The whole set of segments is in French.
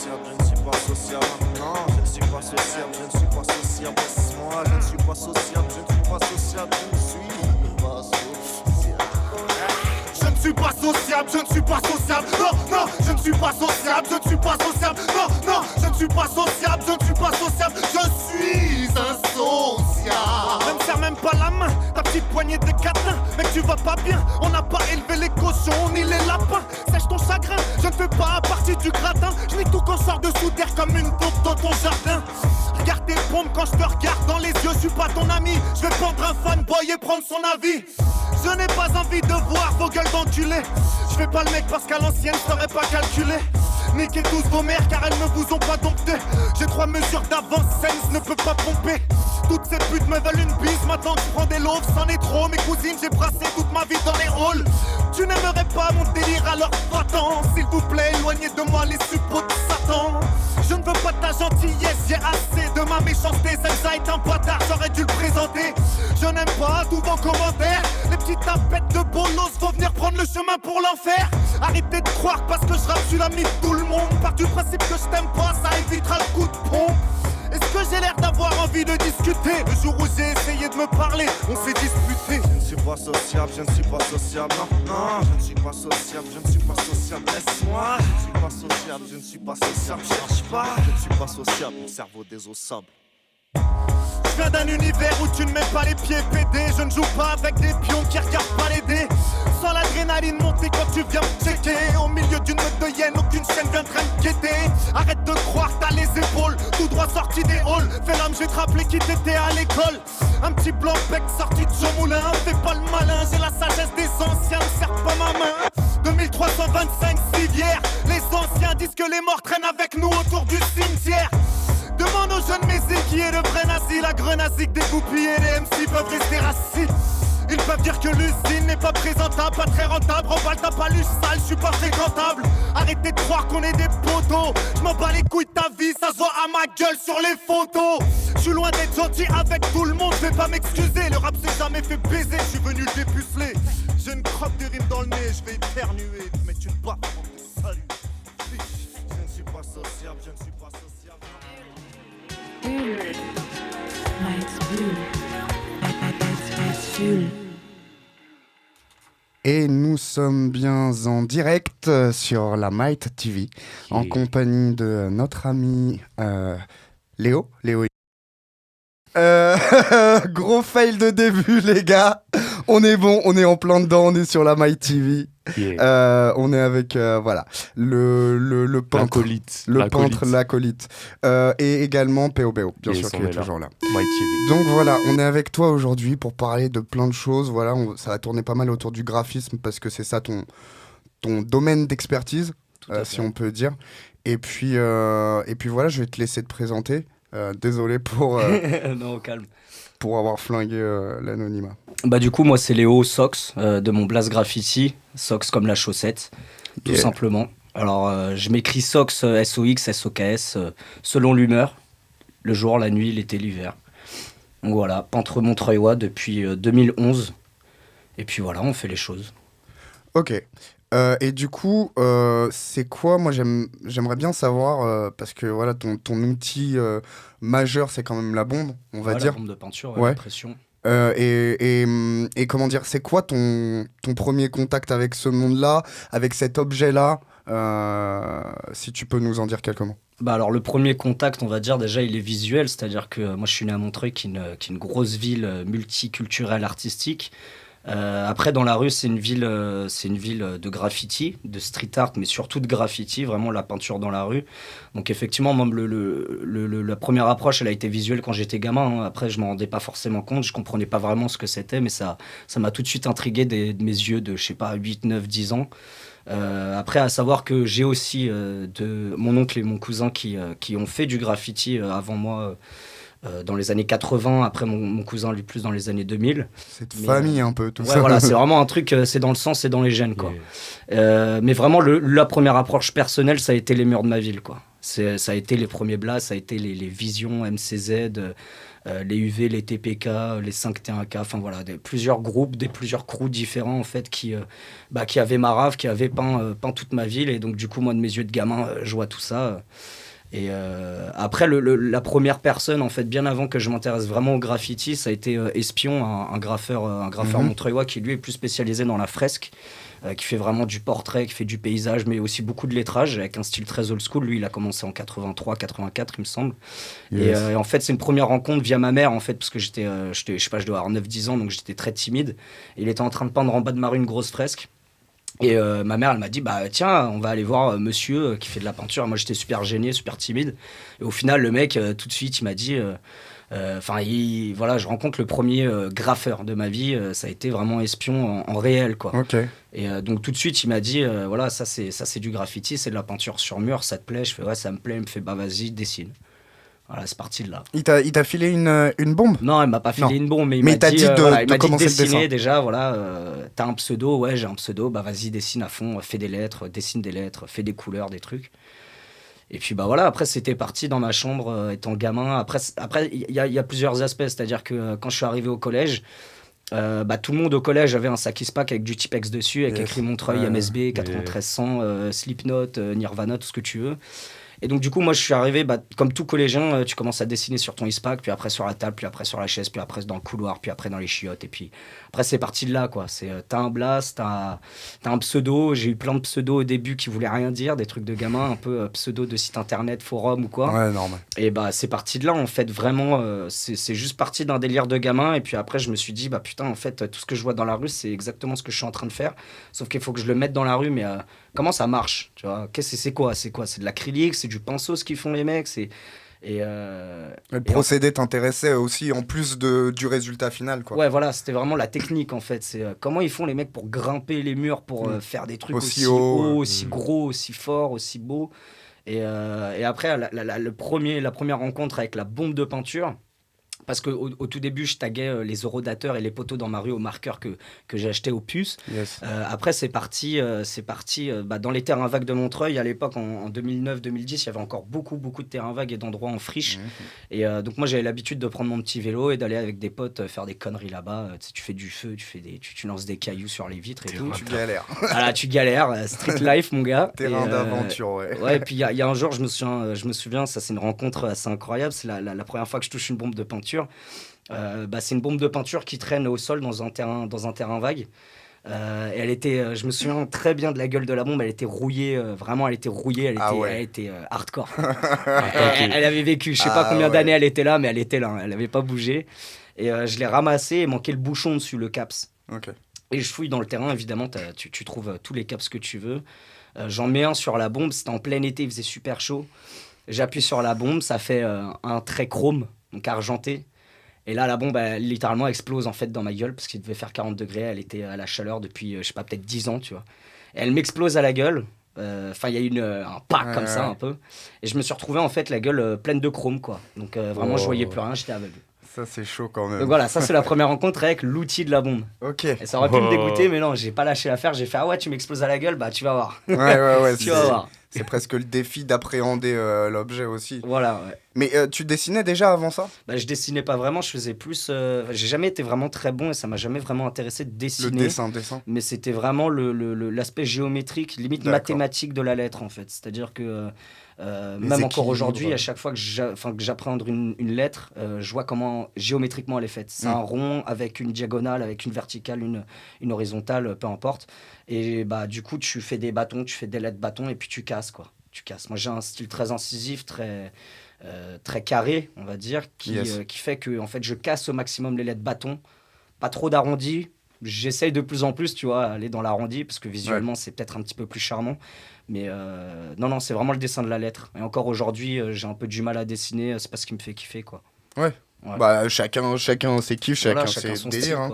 sociable, je ne suis pas sociable. Non, je ne suis pas sociable, je ne suis pas sociable. Laisse-moi, je ne suis pas sociable, je ne suis pas sociable, je ne suis pas sociable. Je ne suis pas sociable, je ne suis pas sociable. Non, non, je ne suis pas sociable, je ne suis pas sociable. Non, non, je ne suis pas sociable, je ne suis pas sociable. Je suis insociable. Ne me serre même pas la main, ta petite poignée de catin. Mec, tu vas pas bien, on n'a pas élevé les cochons ni les lapins. Sèche ton chagrin, je ne fais pas partie du gratin. Je lis tout quand je sors de sous terre comme une pompe dans ton jardin. Regarde tes pompes quand je te regarde dans les yeux, je suis pas ton ami. Je vais prendre un fanboy et prendre son avis. Je n'ai pas envie de voir vos gueules d'enculés. Je fais pas le mec parce qu'à l'ancienne je t'aurais pas calculé. Niquez tous vos mères car elles ne vous ont pas dompté. J'ai 3 mesures d'avance, Sense ne peut pas pomper. Toutes ces putes me veulent une bise, maintenant tu prends des loaves, c'en est trop. Mes cousines, j'ai brassé toute ma vie dans les halls. Tu n'aimerais pas mon délire, alors va-t'en. S'il vous plaît, éloignez de moi les suppôts de Satan. Je ne veux pas de ta gentillesse, j'ai assez de ma méchanceté. Celle-là est un bâtard, j'aurais dû le présenter. Je n'aime pas tous vos commentaires. Les petites tapettes de bolos vont venir prendre le chemin pour l'enfer. Arrêtez de croire parce que je rappe, je suis l'ami de tout le monde. Part du principe que je t'aime pas, ça évitera le coup de pompe. Est-ce que j'ai l'air d'avoir envie de discuter? Le jour où j'ai essayé de me parler, on s'est disputé. Je ne suis pas sociable, je ne suis pas sociable. Non, non, je ne suis pas sociable, je ne suis pas sociable. Laisse-moi, je ne suis pas sociable, je ne suis pas sociable. Cherche pas, je ne suis pas sociable, mon cerveau désossable. Je viens d'un univers où tu ne mets pas les pieds pédés. Je ne joue pas avec des pions qui regardent pas les dés. Sans l'adrénaline montée quand tu viens me checker. Au milieu d'une meute de hyènes, aucune chaîne vient me guetter. Arrête de croire que t'as les épaules tout droit sorti des halls. Fais l'homme, je vais te rappeler qui t'étais à l'école. Un petit blanc bec sorti de Jean Moulin. Fais pas le malin, j'ai la sagesse des anciens. Ne serre pas ma main. 2325 civières. Les anciens disent que les morts traînent avec nous autour du cimetière. Demande aux jeunes Messi qui est le vrai nazi. La grenasique dégoupillée, les MC peuvent rester assis. Ils peuvent dire que l'usine n'est pas présentable, pas très rentable. Remballe ta paluche sale, je suis pas fréquentable. Arrêtez de croire qu'on est des poteaux. Je m'en bats les couilles de ta vie, ça se voit à ma gueule sur les photos. Je suis loin d'être gentil avec tout le monde, je vais pas m'excuser. Le rap s'est jamais fait baiser, je suis venu le dépuceler. J'ai une crotte de rime dans le nez, je vais éternuer. Mais tu ne bats pas, salut. Je ne suis pas sociable, je ne suis pas sociable. Et nous sommes bien en direct sur la Might TV en compagnie de notre ami Léo. Gros fail de début les gars. On est bon, on est en plein dedans, on est sur la Might TV. Yeah. On est avec voilà le peintre, l'acolyte, et également POBO, bien sûr qui est toujours là. Donc voilà, on est avec toi aujourd'hui pour parler de plein de choses. Voilà, ça va tourner pas mal autour du graphisme parce que c'est ça ton domaine d'expertise, si on peut dire. Et puis voilà, je vais te laisser te présenter. Désolé pour non, calme. Pour avoir flingué l'anonymat. Bah du coup moi c'est Léo Sox de mon Blast Graffiti, Sox comme la chaussette, tout simplement. Alors je m'écris Sox SOX SOKS selon l'humeur, le jour, la nuit, l'été, l'hiver. Donc voilà, peintre montreuillois depuis 2011. Et puis voilà, on fait les choses. Ok. Et du coup, c'est quoi? Moi, j'aimerais bien savoir, parce que voilà, ton outil majeur, c'est quand même la bombe, on va dire. La bombe de peinture, la pression. Et comment dire, c'est quoi ton premier contact avec ce monde-là, avec cet objet-là, si tu peux nous en dire quelques mots. Bah alors le premier contact, on va dire déjà, il est visuel, c'est-à-dire que moi je suis né à Montreuil, qui est une grosse ville multiculturelle, artistique. Après dans la rue c'est une ville de graffiti, de street art, mais surtout de graffiti, vraiment la peinture dans la rue. Donc effectivement même la première approche elle a été visuelle quand j'étais gamin, hein. Après je m'en rendais pas forcément compte, je comprenais pas vraiment ce que c'était, mais ça m'a tout de suite intrigué de mes yeux de je sais pas 8, 9, 10 ans. Après à savoir que j'ai aussi mon oncle et mon cousin qui ont fait du graffiti avant moi. Dans les années 80, après mon cousin lui plus dans les années 2000. C'est de famille un peu tout ça. Voilà, c'est vraiment un truc, c'est dans le sang, c'est dans les gènes quoi. Mais vraiment la première approche personnelle, ça a été les murs de ma ville quoi. Ça a été les premiers blasts, ça a été les visions MCZ, les UV, les TPK, les 5T1K, enfin voilà, plusieurs groupes, plusieurs crews différents en fait qui avaient ma rave, qui avaient peint toute ma ville. Et donc du coup, moi de mes yeux de gamin, je vois tout ça. Et après, la première personne, en fait, bien avant que je m'intéresse vraiment au graffiti, ça a été Espion, un graffeur montreuillois qui lui est plus spécialisé dans la fresque, qui fait vraiment du portrait, qui fait du paysage, mais aussi beaucoup de lettrage, avec un style très old school. Lui, il a commencé en 83, 84, il me semble. Yes. Et en fait, c'est une première rencontre via ma mère, en fait, parce que j'étais je sais pas, je dois avoir 9-10 ans, donc j'étais très timide. Et il était en train de peindre en bas de ma rue une grosse fresque. Et ma mère, elle m'a dit, bah tiens, on va aller voir monsieur qui fait de la peinture. Moi, j'étais super gêné, super timide. Et au final, le mec, tout de suite, il m'a dit, voilà, je rencontre le premier graffeur de ma vie. Ça a été vraiment Espion en réel, quoi. Okay. Et donc tout de suite, il m'a dit, voilà, ça c'est du graffiti, c'est de la peinture sur mur, ça te plaît? Je fais, ouais, ça me plaît. Il me fait, bah vas-y, dessine. Voilà, c'est parti de là. Il t'a filé une bombe? Non, il m'a pas filé une bombe, mais il m'a dit de commencer dessiner déjà. Voilà, t'as un pseudo, ouais, j'ai un pseudo, bah vas-y, dessine à fond, fais des lettres, dessine des lettres, fais des couleurs, des trucs. Et puis bah voilà, après c'était parti dans ma chambre étant gamin. Après il y a plusieurs aspects, c'est-à-dire que quand je suis arrivé au collège, tout le monde au collège avait un sac Ispac avec du Tipex dessus, avec écrit Montreuil, MSB, 9300, Slipknot, Nirvana, tout ce que tu veux. Et donc du coup moi je suis arrivé, comme tout collégien, tu commences à dessiner sur ton Ispac, puis après sur la table, puis après sur la chaise, puis après dans le couloir, puis après dans les chiottes, et puis après c'est parti de là, quoi. T'as un blast, t'as un pseudo. J'ai eu plein de pseudos au début qui voulaient rien dire, des trucs de gamin, un peu pseudo de site internet, forum ou quoi. Ouais, normal. Et c'est parti de là en fait, vraiment, c'est juste parti d'un délire de gamin. Et puis après je me suis dit, putain, en fait tout ce que je vois dans la rue c'est exactement ce que je suis en train de faire, sauf qu'il faut que je le mette dans la rue, mais comment ça marche, tu vois? C'est quoi? C'est de l'acrylique, c'est du pinceau ce qu'ils font les mecs, le procédé t'intéressait aussi en plus du résultat final, quoi. Ouais, voilà, c'était vraiment la technique en fait. C'est comment ils font les mecs pour grimper les murs, pour faire des trucs aussi hauts, aussi gros, aussi forts, aussi beaux. Et après, la première rencontre avec la bombe de peinture. Parce qu'au tout début, je taguais les horodateurs et les poteaux dans ma rue au marqueur que j'ai acheté aux puces. Yes. Après, c'est parti dans les terrains vagues de Montreuil. À l'époque, en 2009-2010, il y avait encore beaucoup de terrains vagues et d'endroits en friche. Et donc, moi, j'avais l'habitude de prendre mon petit vélo et d'aller avec des potes faire des conneries là-bas. Tu fais du feu, tu lances des cailloux sur les vitres et tout. Tu galères. Voilà, tu galères. Street life, mon gars. Terrain d'aventure, ouais. Ouais, et puis, il y a un jour, je me souviens, ça, c'est une rencontre assez incroyable. C'est la première fois que je touche une bombe de peinture. C'est une bombe de peinture qui traîne au sol dans un terrain vague. Et elle était, je me souviens très bien de la gueule de la bombe. Elle était rouillée, vraiment, elle était rouillée. Elle était hardcore. Elle avait vécu, je sais pas combien d'années elle était là, mais elle était là. Elle avait pas bougé. Et je l'ai ramassée. Il manquait le bouchon dessus, le caps. Okay. Et je fouille dans le terrain. Évidemment, tu trouves tous les caps que tu veux. J'en mets un sur la bombe. C'était en plein été, il faisait super chaud. J'appuie sur la bombe, ça fait un trait chrome, donc argenté. Et là, la bombe, elle, littéralement, explose en fait dans ma gueule parce qu'il devait faire 40 degrés. Elle était à la chaleur depuis, je sais pas, peut-être 10 ans, tu vois. Et elle m'explose à la gueule. Enfin, il y a eu un pas comme ça, un peu. Et je me suis retrouvé, en fait, la gueule pleine de chrome, quoi. Donc, vraiment, je voyais plus rien, j'étais aveugle. Ça, c'est chaud quand même. Donc voilà, ça, c'est la première rencontre avec l'outil de la bombe. Ok. Et ça aurait pu me dégoûter, mais non, j'ai pas lâché l'affaire. J'ai fait, ah ouais, tu m'exploses à la gueule, tu vas voir. Ouais. Tu vas voir. C'est presque le défi d'appréhender l'objet aussi. Voilà, ouais. Mais tu dessinais déjà avant ça? Je dessinais pas vraiment, je faisais plus... j'ai jamais été vraiment très bon et ça m'a jamais vraiment intéressé de dessiner. Le dessin. Mais c'était vraiment l'aspect géométrique, limite mathématique de la lettre, en fait. C'est-à-dire que même encore aujourd'hui, à chaque fois que j'appréhende une lettre, je vois comment géométriquement elle est faite. C'est un rond avec une diagonale, avec une verticale, une horizontale, peu importe. Et du coup, tu fais des bâtons, tu fais des lettres bâtons et puis tu casses, quoi. Tu casses. Moi, j'ai un style très incisif, très carré, on va dire, qui fait que en fait, je casse au maximum les lettres bâtons. Pas trop d'arrondi. J'essaye de plus en plus, tu vois, aller dans l'arrondi parce que visuellement, c'est peut-être un petit peu plus charmant. Mais non, c'est vraiment le dessin de la lettre. Et encore aujourd'hui, j'ai un peu du mal à dessiner. C'est pas ce qui me fait kiffer, quoi. Ouais. Chacun ses kiffs, chacun ses délires.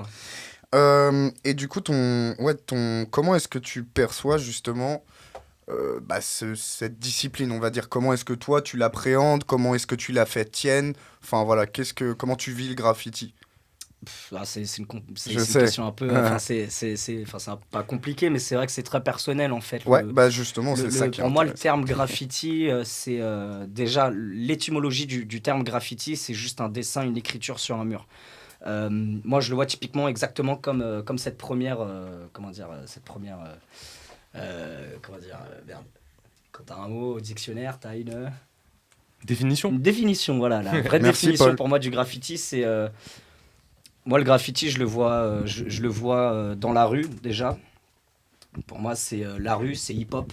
Hein. Et du coup, comment est-ce que tu perçois justement cette discipline, on va dire? Comment est-ce que toi tu l'appréhendes? Comment est-ce que tu l'as fait tienne? Enfin voilà, comment tu vis le graffiti? C'est une question un peu... c'est pas compliqué, mais c'est vrai que c'est très personnel, en fait. Ouais, justement, c'est ça qui est pour moi, le terme graffiti, c'est déjà... L'étymologie du terme graffiti, c'est juste un dessin, une écriture sur un mur. Moi, je le vois typiquement exactement comme cette première... merde. Quand t'as un mot au dictionnaire, t'as une... Définition. Une définition, voilà. La vraie Merci, définition Paul. pour moi du graffiti, c'est... moi, le graffiti, je le vois dans la rue, déjà. Pour moi, c'est la rue, c'est hip-hop.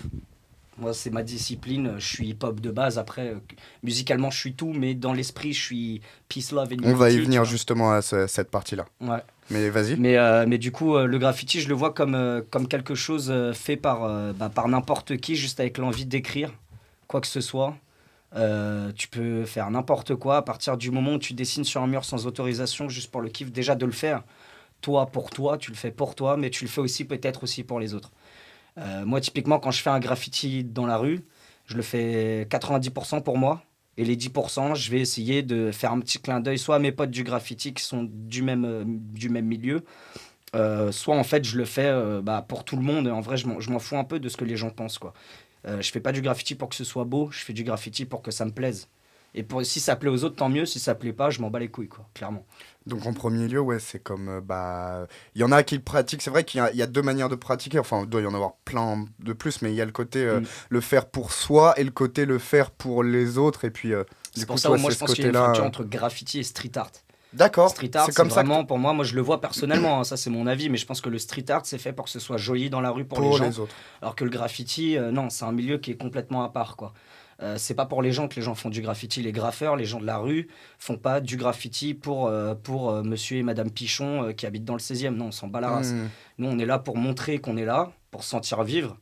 Moi, c'est ma discipline. Je suis hip-hop de base. Après, musicalement, je suis tout, mais dans l'esprit, je suis peace, love and unity. On va y venir justement à cette partie-là. Ouais. Mais vas-y. Mais du coup, le graffiti, je le vois comme quelque chose fait par n'importe qui, juste avec l'envie d'écrire quoi que ce soit. Tu peux faire n'importe quoi à partir du moment où tu dessines sur un mur sans autorisation, juste pour le kiff déjà de le faire. Toi, pour toi, tu le fais pour toi, mais tu le fais aussi peut-être aussi pour les autres. Moi, typiquement, quand je fais un graffiti dans la rue, je le fais 90% pour moi. Et les 10%, je vais essayer de faire un petit clin d'œil, soit à mes potes du graffiti qui sont du même milieu, soit en fait, je le fais pour tout le monde. En vrai, je m'en fous un peu de ce que les gens pensent, quoi. Je fais pas du graffiti pour que ce soit beau, je fais du graffiti pour que ça me plaise. Et si ça plaît aux autres, tant mieux. Si ça plaît pas, je m'en bats les couilles, quoi, clairement. Donc en premier lieu, ouais, c'est comme... il y en a qui le pratiquent. C'est vrai qu'il y a deux manières de pratiquer. Enfin, il doit y en avoir plein de plus, mais il y a le côté le faire pour soi et le côté le faire pour les autres. Et puis, c'est pour ça que moi, je pense qu'il y a une frontière entre graffiti et street art. D'accord. Street art, c'est comme vraiment, pour moi, je le vois personnellement, hein, ça c'est mon avis, mais je pense que le street art, c'est fait pour que ce soit joli dans la rue pour les gens. Les autres. Alors que le graffiti, non, c'est un milieu qui est complètement à part, quoi. C'est pas pour les gens que les gens font du graffiti. Les graffeurs, les gens de la rue, font pas du graffiti pour monsieur et madame Pichon qui habitent dans le 16e. Non, on s'en bat la race. Nous, on est là pour montrer qu'on est là, pour se sentir vivre.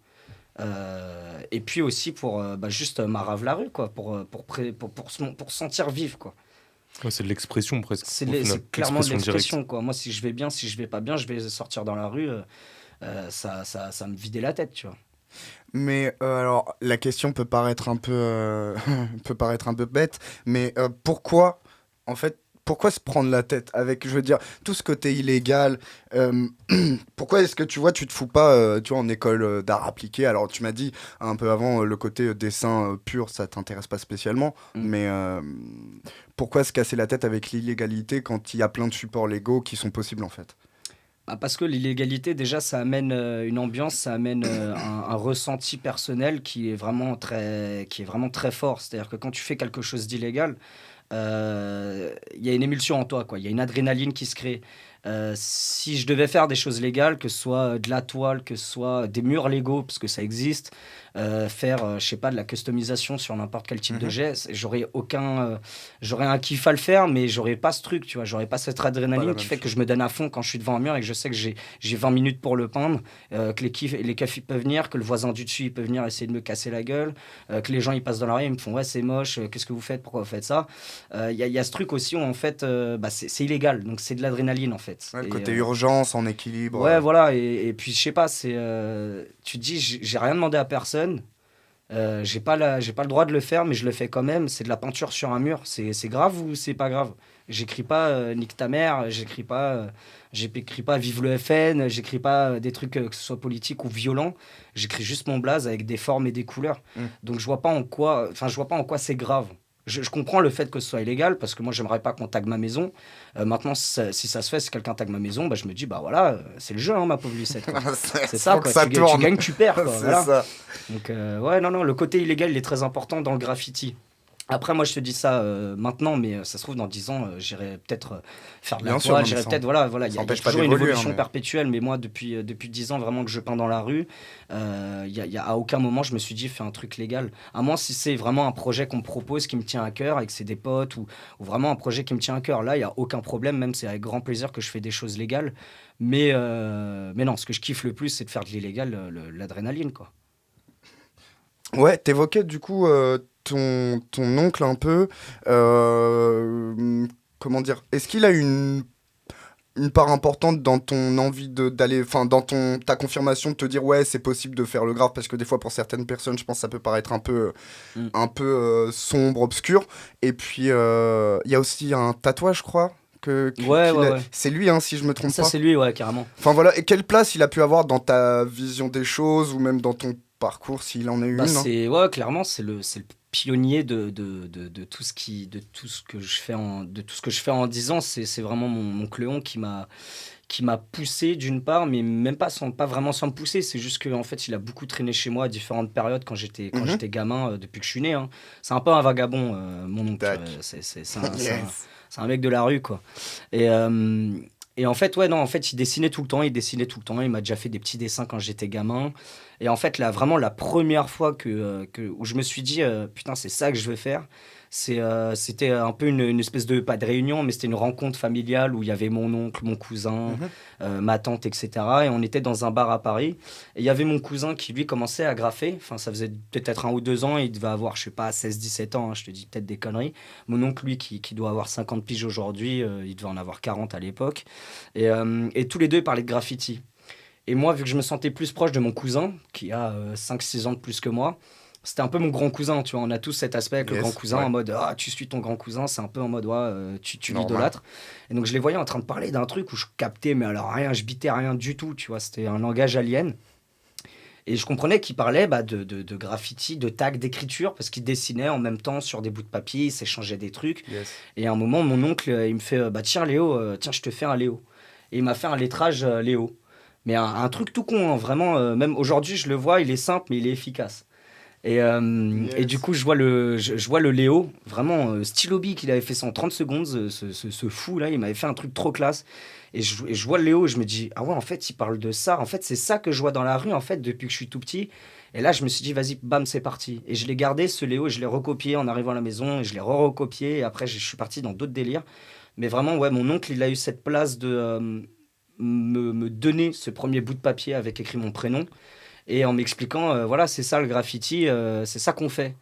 Et puis aussi pour juste marave la rue, quoi, pour se sentir vivre, quoi. Ouais, c'est de l'expression presque. C'est clairement de l'expression, quoi. Moi, si je vais bien, si je vais pas bien, je vais sortir dans la rue. Ça me vidait la tête, tu vois. Mais alors, la question peut paraître un peu, bête, mais pourquoi se prendre la tête avec, je veux dire, tout ce côté illégal pourquoi est-ce que tu te fous pas en école d'art appliqué? Alors tu m'as dit un peu avant le côté dessin pur, ça t'intéresse pas spécialement, mais pourquoi se casser la tête avec l'illégalité quand il y a plein de supports légaux qui sont possibles en fait? Parce que l'illégalité, déjà, ça amène une ambiance, ça amène un ressenti personnel qui est vraiment très fort. C'est-à-dire que quand tu fais quelque chose d'illégal, y a une émulsion en toi, quoi. Il y a une adrénaline qui se crée. Si je devais faire des choses légales, que ce soit de la toile, que ce soit des murs légaux, parce que ça existe, faire, je sais pas, de la customisation sur n'importe quel type de geste, j'aurais un kiff à le faire, mais j'aurais pas ce truc, tu vois, j'aurais pas cette adrénaline qui fait que je me donne à fond quand je suis devant un mur et que je sais que j'ai 20 minutes pour le peindre, que les keufs ils peuvent venir, que le voisin du dessus il peut venir essayer de me casser la gueule, que les gens ils passent dans la rue, ils me font ouais c'est moche, qu'est-ce que vous faites, pourquoi vous faites ça? Y a ce truc aussi où en fait c'est illégal, donc c'est de l'adrénaline en fait. Ouais, le côté urgence, en équilibre. Ouais, voilà, et puis je sais pas, tu te dis, j'ai rien demandé à personne, j'ai pas le droit de le faire, mais je le fais quand même. C'est de la peinture sur un mur, c'est grave ou c'est pas grave? J'écris pas nique ta mère, j'écris pas vive le FN, j'écris pas des trucs que ce soit politique ou violent, j'écris juste mon blaze avec des formes et des couleurs. Donc je vois pas en quoi c'est grave. Je comprends le fait que ce soit illégal, parce que moi, j'aimerais pas qu'on tague ma maison. Maintenant, si ça se fait, si quelqu'un tague ma maison, je me dis, voilà, c'est le jeu, hein, ma pauvre Lucette. C'est ça, quoi. Tu gagnes, tu perds, quoi. Voilà. Ça. Donc, non, le côté illégal, il est très important dans le graffiti. Après, moi, je te dis ça maintenant, mais ça se trouve, dans 10 ans, j'irai peut-être faire de la toile, j'irai peut-être, voilà, il y a toujours une évolution perpétuelle, mais moi, depuis 10 ans, vraiment, que je peins dans la rue, à aucun moment, je me suis dit, fais un truc légal. À moins si c'est vraiment un projet qu'on me propose, qui me tient à cœur, et que c'est des potes, ou vraiment un projet qui me tient à cœur. Là, il n'y a aucun problème, même c'est avec grand plaisir que je fais des choses légales. Mais non, ce que je kiffe le plus, c'est de faire de l'illégal, l'adrénaline, quoi. Ouais, t'évoquais du coup ton oncle un peu. Comment dire? Est-ce qu'il a une part importante dans ton envie d'aller, enfin dans ta confirmation de te dire ouais c'est possible de faire le grave, parce que des fois pour certaines personnes je pense que ça peut paraître un peu sombre, obscur. Et puis il y a aussi un tatouage, je crois, Ouais. C'est lui, hein, si je me trompe Ça, pas. c'est lui, ouais, carrément. Enfin voilà, et quelle place il a pu avoir dans ta vision des choses ou même dans ton parcours, s'il en a eu une, ouais, clairement, c'est le pionnier de tout ce que je fais en 10 ans. C'est vraiment mon Cléon qui m'a poussé d'une part, mais même pas vraiment sans me pousser. C'est juste qu'en fait, il a beaucoup traîné chez moi à différentes périodes quand j'étais gamin, depuis que je suis né. Hein. C'est un peu un vagabond, mon oncle. C'est un mec de la rue, quoi. Et en fait, ouais, non, en fait, il dessinait tout le temps. Il m'a déjà fait des petits dessins quand j'étais gamin. Et en fait, là, vraiment, la première fois où je me suis dit, putain, c'est ça que je veux faire, c'était un peu une espèce de, pas de réunion, mais c'était une rencontre familiale où il y avait mon oncle, mon cousin, ma tante, etc. Et on était dans un bar à Paris. Et il y avait mon cousin qui, lui, commençait à graffer. Enfin, ça faisait peut-être 1 ou 2 ans. Il devait avoir, je sais pas, 16-17 ans. Hein, je te dis peut-être des conneries. Mon oncle, lui, qui doit avoir 50 piges aujourd'hui, il devait en avoir 40 à l'époque. Et tous les deux, ils parlaient de graffiti. Et moi, vu que je me sentais plus proche de mon cousin, qui a 5-6 ans de plus que moi, c'était un peu mon grand cousin, tu vois. On a tous cet aspect avec le grand cousin, en mode « Ah, tu suis ton grand cousin », c'est un peu en mode « tu l'idolâtres ». Et donc, je les voyais en train de parler d'un truc où je captais, mais alors rien, je bitais rien du tout, tu vois. C'était un langage alien. Et je comprenais qu'ils parlaient de graffiti, de tags, d'écriture, parce qu'ils dessinaient en même temps sur des bouts de papier, ils s'échangeaient des trucs. Et à un moment, mon oncle, il me fait « Tiens, Léo, je te fais un Léo ». Et il m'a fait un lettrage Léo. Mais un truc tout con, hein, vraiment, même aujourd'hui, je le vois, il est simple, mais il est efficace. Et du coup, je vois le Léo, vraiment stylo bic, il avait fait ça en 30 secondes, ce fou là, il m'avait fait un truc trop classe. Et je vois le Léo et je me dis, ah ouais, en fait, il parle de ça. En fait, c'est ça que je vois dans la rue, en fait, depuis que je suis tout petit. Et là, je me suis dit, vas-y, bam, c'est parti. Et je l'ai gardé, ce Léo, et je l'ai recopié en arrivant à la maison, et je l'ai recopié. Et après, je suis parti dans d'autres délires. Mais vraiment, ouais, mon oncle, il a eu cette place de me donner ce premier bout de papier avec écrit mon prénom. Et en m'expliquant, voilà, c'est ça le graffiti, c'est ça qu'on fait.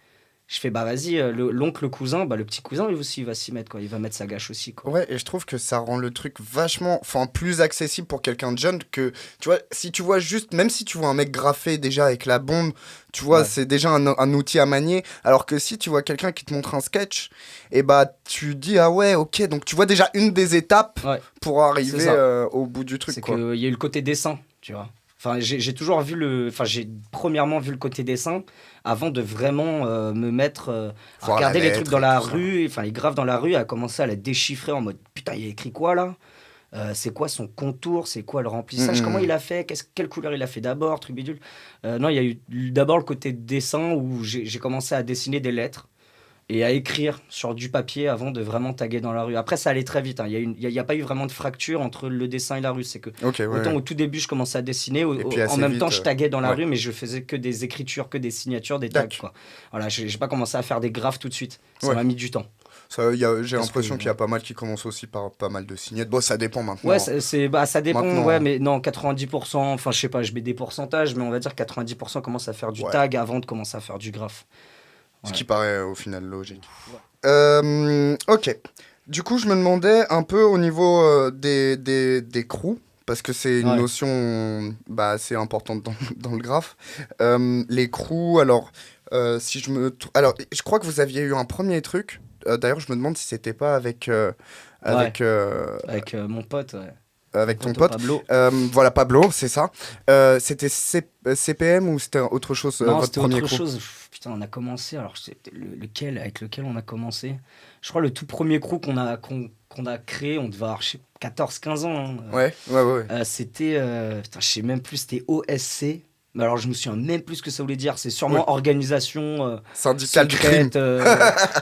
Je fais, bah vas-y, l'oncle, le cousin, bah le petit cousin, lui aussi, il va s'y mettre, quoi. Il va mettre sa gâche aussi, quoi. Ouais, et je trouve que ça rend le truc vachement, enfin, plus accessible pour quelqu'un de jeune que, tu vois, si tu vois juste, même si tu vois un mec graffé déjà avec la bombe, tu vois, c'est déjà un outil à manier. Alors que si tu vois quelqu'un qui te montre un sketch, et bah, tu dis, ah ouais, ok, donc tu vois déjà une des étapes pour arriver au bout du truc, c'est quoi. C'est qu'il y a eu le côté dessin, tu vois. Enfin, j'ai toujours vu j'ai premièrement vu le côté dessin avant de vraiment me mettre à regarder les trucs dans la rue, enfin les graphes dans la rue, à commencer à les déchiffrer en mode putain, il a écrit quoi là, c'est quoi son contour, c'est quoi le remplissage, comment il a fait, quelle couleur il a fait d'abord, truc bidule. Non, il y a eu d'abord le côté dessin où j'ai commencé à dessiner des lettres et à écrire sur du papier avant de vraiment taguer dans la rue. Après, ça allait très vite. Hein. Il n'y a pas eu vraiment de fracture entre le dessin et la rue. C'est que autant au tout début, je commençais à dessiner, en même temps, je taguais dans la rue, mais je faisais que des écritures, que des signatures, des tags. Quoi. Voilà, j'ai pas commencé à faire des graphes tout de suite. Ça m'a mis du temps. J'ai l'impression qu'il y a pas mal qui commencent aussi par pas mal de signettes. Bon, ça dépend maintenant. Ouais, ça dépend, maintenant, mais non, 90%, enfin, je sais pas, je mets des pourcentages, mais on va dire 90% commencent à faire du tag avant de commencer à faire du graphe. Ce qui paraît au final logique. Ok. Du coup, je me demandais un peu au niveau des crews, parce que c'est une notion assez importante dans le graphe. Les crews, alors, alors, je crois que vous aviez eu un premier truc. D'ailleurs, je me demande si c'était pas avec mon pote, avec ton pote. Pablo. Voilà, Pablo, c'est ça. C'était CPM ou c'était autre chose, non, votre premier crew? C'était autre chose. Putain, on a commencé, alors c'est avec lequel on a commencé. Je crois le tout premier crew qu'on a créé, on devait avoir 14-15 ans. Hein. Ouais. C'était, je sais même plus, c'était OSC. Mais alors je me souviens même plus ce que ça voulait dire. C'est sûrement organisation syndicale secrète.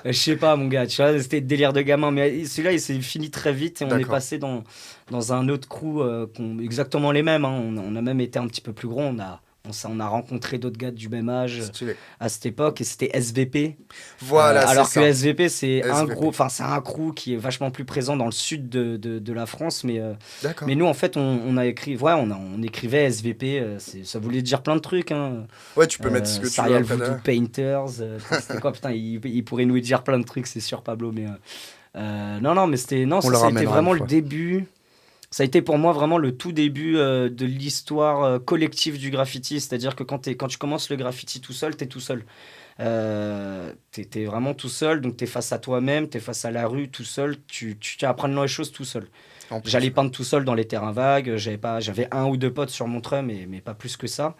Je sais pas, mon gars. Tu vois, c'était délire de gamin. Mais celui-là, il s'est fini très vite et on est passé dans un autre crew, exactement les mêmes. Hein. On a même été un petit peu plus gros. On a rencontré d'autres gars du même âge à cette époque et c'était SVP. Voilà, alors que SVP, c'est un crew qui est vachement plus présent dans le sud de la France. Mais nous, en fait, on a écrit, on écrivait SVP. Ça voulait dire plein de trucs. Hein. Ouais, tu peux mettre ce que tu veux. Serial Voodoo Painters. C'était quoi, putain, il pourrait nous dire plein de trucs, c'est sûr, Pablo. Mais non, mais c'était ça a été vraiment le début. Ça a été pour moi vraiment le tout début de l'histoire collective du graffiti. C'est-à-dire que quand tu commences le graffiti tout seul, t'es tout seul. T'es vraiment tout seul, donc t'es face à toi-même, t'es face à la rue tout seul, tu tiens à prendre les choses tout seul. J'allais peindre tout seul dans les terrains vagues, j'avais 1 ou 2 potes sur mon tram, mais pas plus que ça.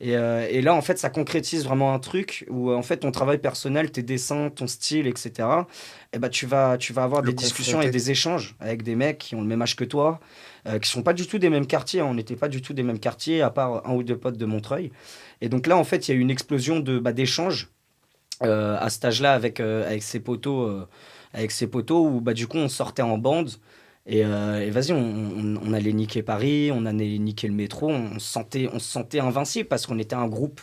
Et là, en fait, ça concrétise vraiment un truc où, en fait, ton travail personnel, tes dessins, ton style, etc., et bah, tu vas avoir des discussions et des échanges avec des mecs qui ont le même âge que toi, qui sont pas du tout des mêmes quartiers. On n'était pas du tout des mêmes quartiers, à part 1 ou 2 potes de Montreuil. Et donc là, en fait, il y a eu une explosion d'échanges à cet âge-là avec ses potos, où, bah, du coup, on sortait en bande. Et vas-y, on allait niquer Paris, on allait niquer le métro, on se sentait invincible parce qu'on était un groupe.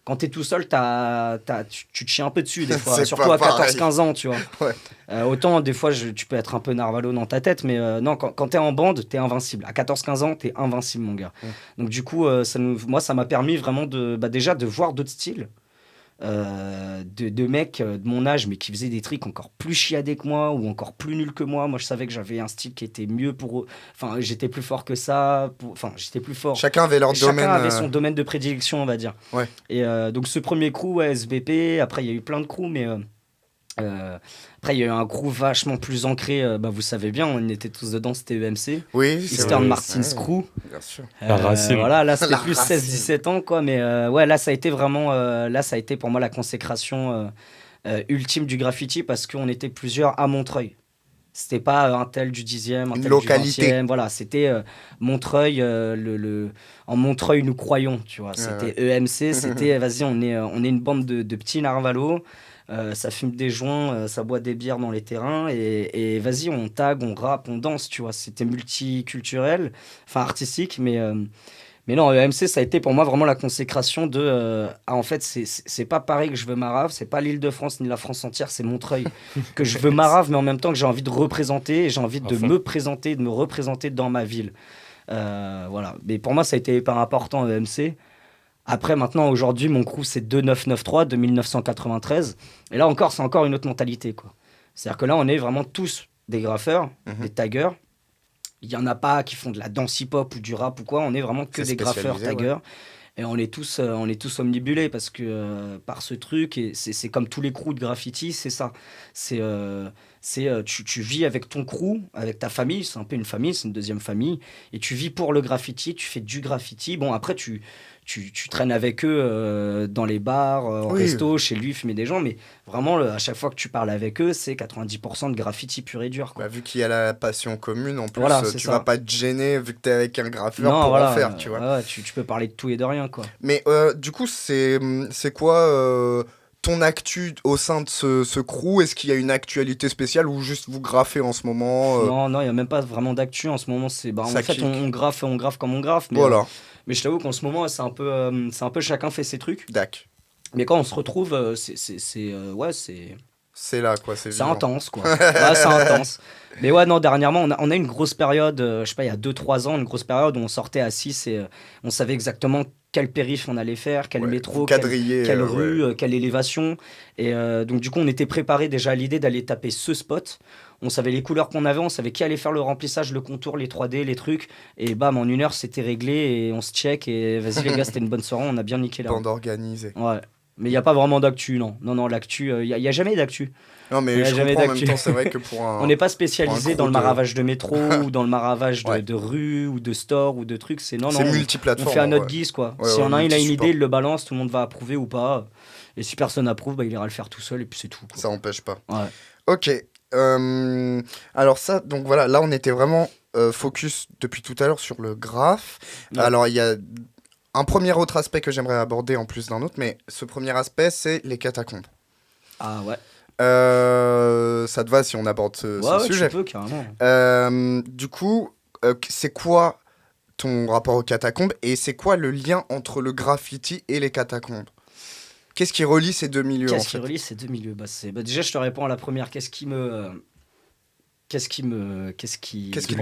Quand t'es tout seul, tu te chies un peu dessus des fois, surtout à 14-15 ans, tu vois. Ouais. Autant des fois, tu peux être un peu narvalo dans ta tête, mais non, quand t'es en bande, t'es invincible. À 14-15 ans, t'es invincible, mon gars. Donc du coup, moi, ça m'a permis vraiment déjà de voir d'autres styles. De mecs de mon âge mais qui faisaient des tricks encore plus chiadés que moi ou encore plus nuls que moi. Moi je savais que j'avais un style qui était mieux pour eux. Enfin j'étais plus fort que ça, j'étais plus fort. Chacun avait leur domaine. Chacun avait son domaine de prédilection, on va dire. Ouais. Et donc ce premier crew, SBP, après il y a eu plein de crews, mais après il y a eu un crew vachement plus ancré, vous savez bien, on était tous dedans, c'était EMC. Oui, Eastern Martin's Crew. Bien sûr. La racine. Voilà, là c'était La plus racine. 16-17 ans, quoi, mais ouais, là ça a été vraiment, là ça a été pour moi la consécration ultime du graffiti parce qu'on était plusieurs à Montreuil. C'était pas un tel du 10e, un tel localité. du 20e, voilà, c'était Montreuil, en Montreuil nous croyons, tu vois, c'était EMC, c'était, vas-y, on est une bande de petits narvalos, ça fume des joints, ça boit des bières dans les terrains, et vas-y, on tag, on rappe, on danse, tu vois, c'était multiculturel, enfin artistique, mais non, EMC, ça a été pour moi vraiment la consécration en fait, c'est pas Paris que je veux marave, c'est pas l'Île-de-France ni la France entière, c'est Montreuil que je veux marave, mais en même temps que j'ai envie de représenter, et j'ai envie de me présenter, de me représenter dans ma ville. Voilà. Mais pour moi, ça a été hyper important, EMC. Après, maintenant, aujourd'hui, mon crew, c'est 2993 de 1993. Et là encore, c'est encore une autre mentalité, quoi. C'est-à-dire que là, on est vraiment tous des graffeurs, des taggers. Il n'y en a pas qui font de la danse hip-hop ou du rap ou quoi. On est vraiment que des graffeurs, taggers. Ouais. Et on est tous omnibulés parce que par ce truc, et c'est comme tous les crews de graffiti, c'est ça. Tu vis avec ton crew, avec ta famille, c'est un peu une famille, c'est une deuxième famille, et tu vis pour le graffiti, tu fais du graffiti. Bon, après, tu traînes avec eux dans les bars, au resto, chez lui, fumer des gens, mais vraiment, à chaque fois que tu parles avec eux, c'est 90% de graffiti pur et dur, quoi. Bah, vu qu'il y a la passion commune, en plus, voilà, tu vas pas te gêner vu que t'es avec un graffeur non, pour voilà, en faire, tu vois. Ouais, tu peux parler de tout et de rien, quoi. Mais du coup, c'est quoi ton actu au sein de ce crew? Est-ce qu'il y a une actualité spéciale ou juste vous graffez en ce moment Non, il n'y a même pas vraiment d'actu en ce moment. En fait, on graffe comme on graffe. Mais, voilà. Mais je t'avoue qu'en ce moment, c'est un peu chacun fait ses trucs. Dac. Mais quand on se retrouve, c'est C'est là, quoi. C'est intense, quoi. Ouais, c'est intense. Mais ouais, non, dernièrement, on a une grosse période, je sais pas, il y a 2-3 ans, une grosse période où on sortait à 6 et on savait exactement quel périph' on allait faire, quel métro, quelle rue, quelle élévation. Et donc, du coup, on était préparé déjà à l'idée d'aller taper ce spot. On savait les couleurs qu'on avait, on savait qui allait faire le remplissage, le contour, les 3D, les trucs. Et bam, en 1 heure, c'était réglé et on se check. Et vas-y, les gars, c'était une bonne soirée, on a bien niqué là. Bande organisée. Ouais. Mais il n'y a pas vraiment d'actu, non. Non, l'actu, il n'y a jamais d'actu. Non, mais je comprends en même temps, c'est vrai que pour un... On n'est pas spécialisé dans le maravage de métro ou dans le maravage de rue ou de store ou de trucs. C'est multiplateforme. On fait à notre guise, quoi. Si il a une idée, il le balance, tout le monde va approuver ou pas. Et si personne approuve, il ira le faire tout seul et puis c'est tout, quoi. Ça n'empêche pas. Ouais. Ok. Alors ça, donc voilà, là on était vraiment focus depuis tout à l'heure sur le graphe. Ouais. Alors il y a un premier autre aspect que j'aimerais aborder en plus d'un autre, mais ce premier aspect, c'est les catacombes. Ah ouais. Ça te va si on aborde ce sujet? Tu peux, carrément. Du coup, c'est quoi ton rapport aux catacombes et c'est quoi le lien entre le graffiti et les catacombes? Qu'est-ce qui relie ces deux milieux? Qu'est-ce qui relie ces deux milieux? Déjà, je te réponds à la première. Qu'est-ce qui est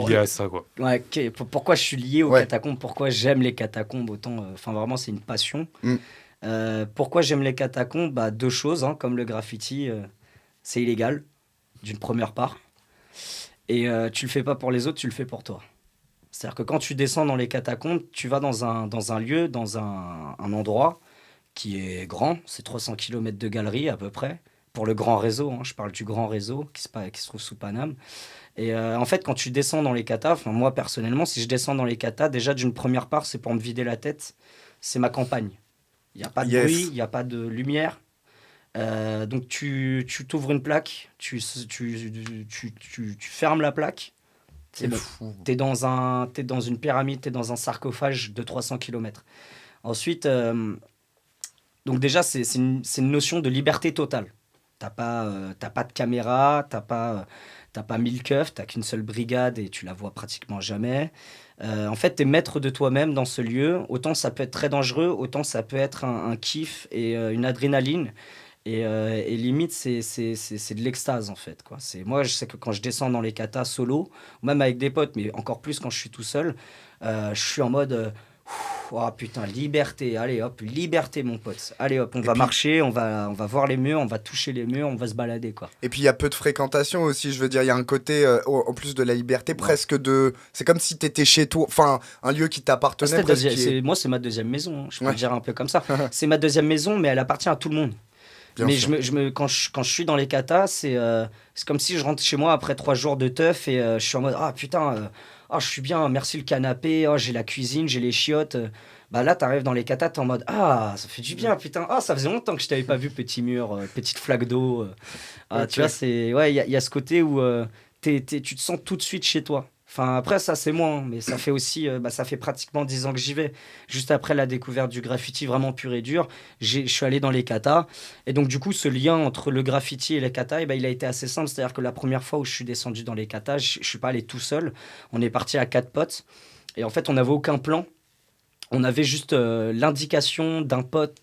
lié à ça, quoi. Ouais, pourquoi je suis lié aux catacombes? Pourquoi j'aime les catacombes autant? Enfin, vraiment, c'est une passion. Pourquoi j'aime les catacombes? 2 choses, hein, comme le graffiti, c'est illégal, d'une première part. Et tu le fais pas pour les autres, tu le fais pour toi. C'est-à-dire que quand tu descends dans les catacombes, tu vas dans un lieu, dans un endroit qui est grand. C'est 300 km de galerie à peu près. Pour le grand réseau, hein, je parle du grand réseau qui se trouve sous Paname. Et en fait, quand tu descends dans les katas, moi personnellement, si je descends dans les katas, déjà d'une première part, c'est pour me vider la tête. C'est ma campagne. Il n'y a pas de bruit, il n'y a pas de lumière. Donc tu t'ouvres une plaque, tu fermes la plaque. C'est bon. T'es dans une pyramide, t'es dans un sarcophage de 300 km. Ensuite, donc déjà, c'est une notion de liberté totale. T'as pas de caméra, t'as pas 1000 keufs, t'as qu'une seule brigade et tu la vois pratiquement jamais. En fait, t'es maître de toi-même dans ce lieu. Autant ça peut être très dangereux, autant ça peut être un kiff et une adrénaline. Et limite, c'est de l'extase, en fait, quoi. Moi, je sais que quand je descends dans les katas solo, ou même avec des potes, mais encore plus quand je suis tout seul, je suis en mode... oh putain, liberté, allez hop, liberté mon pote. Allez hop, on va marcher, on va voir les murs, on va toucher les murs, on va se balader, quoi. Et puis il y a peu de fréquentation aussi, je veux dire, il y a un côté, en plus de la liberté, presque de... C'est comme si t'étais chez toi, enfin, un lieu qui t'appartenait. Moi, c'est ma deuxième maison, hein. Je peux le dire un peu comme ça. C'est ma deuxième maison, mais elle appartient à tout le monde. Bien sûr. Quand je suis dans les katas, c'est comme si je rentre chez moi après 3 jours de teuf et je suis en mode « Ah putain, je suis bien, merci le canapé, j'ai la cuisine, j'ai les chiottes. » Bah là, t'arrives dans les katas, t'es en mode « Ah, ça fait du bien, putain. Ah, ça faisait longtemps que je t'avais pas vu, petit mur, petite flaque d'eau. » Okay. Tu vois, il y a ce côté où tu te sens tout de suite chez toi. Enfin, après, ça, c'est moi, mais ça fait aussi... ça fait pratiquement 10 ans que j'y vais. Juste après la découverte du graffiti vraiment pur et dur, je suis allé dans les katas. Et donc, du coup, ce lien entre le graffiti et les katas, il a été assez simple. C'est-à-dire que la première fois où je suis descendu dans les katas, je ne suis pas allé tout seul. On est parti à 4 potes. Et en fait, on n'avait aucun plan. On avait juste l'indication d'un pote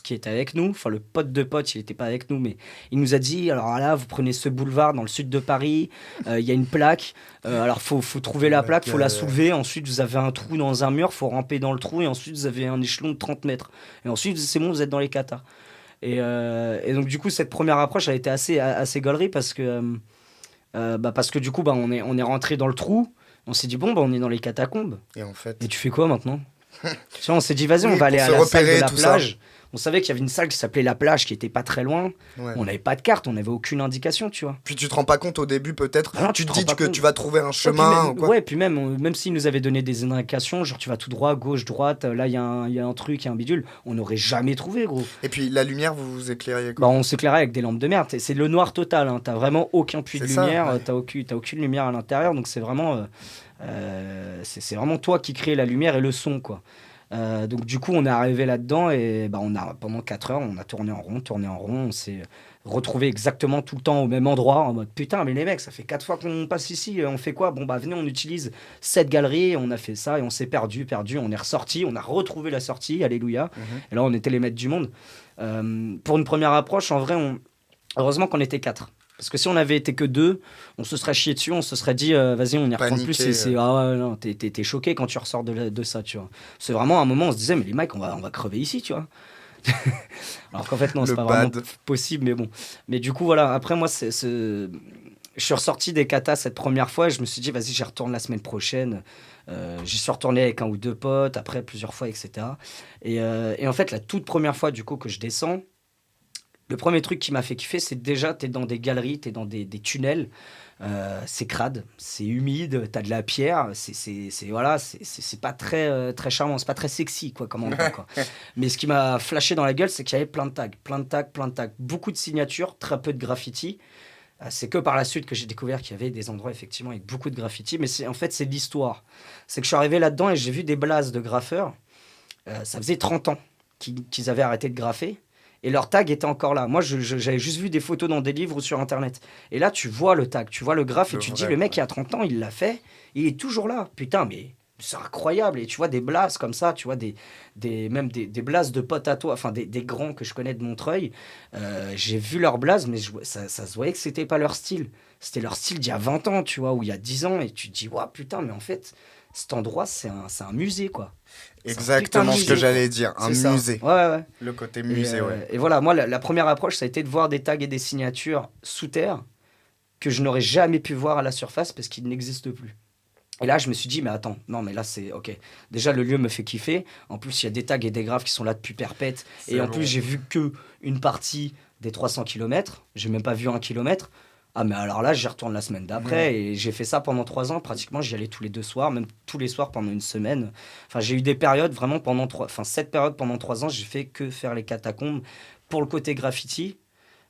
qui était avec nous. Enfin, le pote de pote, il n'était pas avec nous, mais il nous a dit, alors là, vous prenez ce boulevard dans le sud de Paris, il y a une plaque, alors faut trouver la plaque, faut la soulever, ensuite vous avez un trou dans un mur, faut ramper dans le trou, et ensuite vous avez un échelon de 30 mètres. Et ensuite, c'est bon, vous êtes dans les katas. Et donc, du coup, cette première approche a été assez gaulerie parce que du coup, on est rentré dans le trou, on s'est dit, bon, on est dans les catacombes. Et tu fais quoi maintenant? Tu vois, on s'est dit, vas-y, on va aller à la salle de la plage. On savait qu'il y avait une salle qui s'appelait La Plage qui était pas très loin. Ouais. On n'avait pas de carte, on n'avait aucune indication, tu vois. Puis tu te rends pas compte au début, peut-être. Alors, tu te dis que tu vas trouver un chemin. Puis même s'ils nous avaient donné des indications, genre tu vas tout droit, gauche, droite, là il y a un truc, il y a un bidule, on n'aurait jamais trouvé, gros. Et puis la lumière, vous vous éclairiez quoi? On s'éclairait avec des lampes de merde. C'est le noir total, hein. T'as vraiment aucun puits de lumière, ouais. T'as aucune lumière à l'intérieur, donc c'est vraiment toi qui crée la lumière et le son, quoi. Donc du coup on est arrivé là-dedans et pendant 4 heures on a tourné en rond, on s'est retrouvé exactement tout le temps au même endroit en mode putain mais les mecs ça fait 4 fois qu'on passe ici, on fait quoi? Venez on utilise cette galerie, on a fait ça et on s'est perdu, on est ressorti, on a retrouvé la sortie, alléluia. Et là on était les maîtres du monde. Pour une première approche en vrai heureusement qu'on était 4. Parce que si on avait été que 2, on se serait chié dessus, on se serait dit vas-y on y retourne plus. Ah ouais, non, t'es choqué quand tu ressors de ça, tu vois. C'est vraiment un moment où on se disait mais les mecs on va crever ici, tu vois. Alors qu'en fait non, c'est pas vraiment possible, mais bon. Mais du coup voilà, après moi je suis ressorti des katas cette première fois et je me suis dit vas-y j'y retourne la semaine prochaine. J'y suis retourné avec 1 ou 2 potes, après plusieurs fois, etc. Et en fait la toute première fois du coup que je descends, le premier truc qui m'a fait kiffer, c'est déjà, t'es dans des galeries, t'es dans des tunnels, c'est crade, c'est humide, t'as de la pierre, c'est pas très, très charmant, c'est pas très sexy, quoi, comme endroit, quoi. Mais ce qui m'a flashé dans la gueule, c'est qu'il y avait plein de tags, beaucoup de signatures, très peu de graffiti. C'est que par la suite que j'ai découvert qu'il y avait des endroits, effectivement, avec beaucoup de graffiti, mais c'est l'histoire. C'est que je suis arrivé là-dedans et j'ai vu des blases de graffeurs, ça faisait 30 ans qu'ils avaient arrêté de graffer. Et leur tag était encore là. Moi, j'avais juste vu des photos dans des livres ou sur Internet. Et là, tu vois le tag, tu vois le graphe et tu te dis, le mec, il y a 30 ans, il l'a fait. Il est toujours là. Putain, mais c'est incroyable. Et tu vois des blases comme ça, tu vois même des blases de potes à toi, enfin des grands que je connais de Montreuil. J'ai vu leurs blases, mais ça se voyait que c'était pas leur style. C'était leur style d'il y a 20 ans, tu vois, ou il y a 10 ans. Et tu te dis, ouais, putain, mais en fait, cet endroit, c'est un musée, quoi. Exactement ce que j'allais dire, un musée. Ouais. Le côté musée, ouais. Et voilà, moi, la première approche, ça a été de voir des tags et des signatures sous terre que je n'aurais jamais pu voir à la surface parce qu'ils n'existent plus. Et là, je me suis dit, mais attends, non, mais là, c'est OK. Déjà, le lieu me fait kiffer. En plus, il y a des tags et des graphes qui sont là depuis perpète. Et en plus, j'ai vu qu'une partie des 300 km. J'ai même pas vu 1 kilomètre. Ah, mais alors là, j'y retourne la semaine d'après. Et j'ai fait ça pendant 3 ans. Pratiquement, j'y allais tous les 2 soirs, même tous les soirs pendant une semaine. Enfin, j'ai eu des périodes vraiment cette période pendant 3 ans, j'ai fait que faire les catacombes pour le côté graffiti,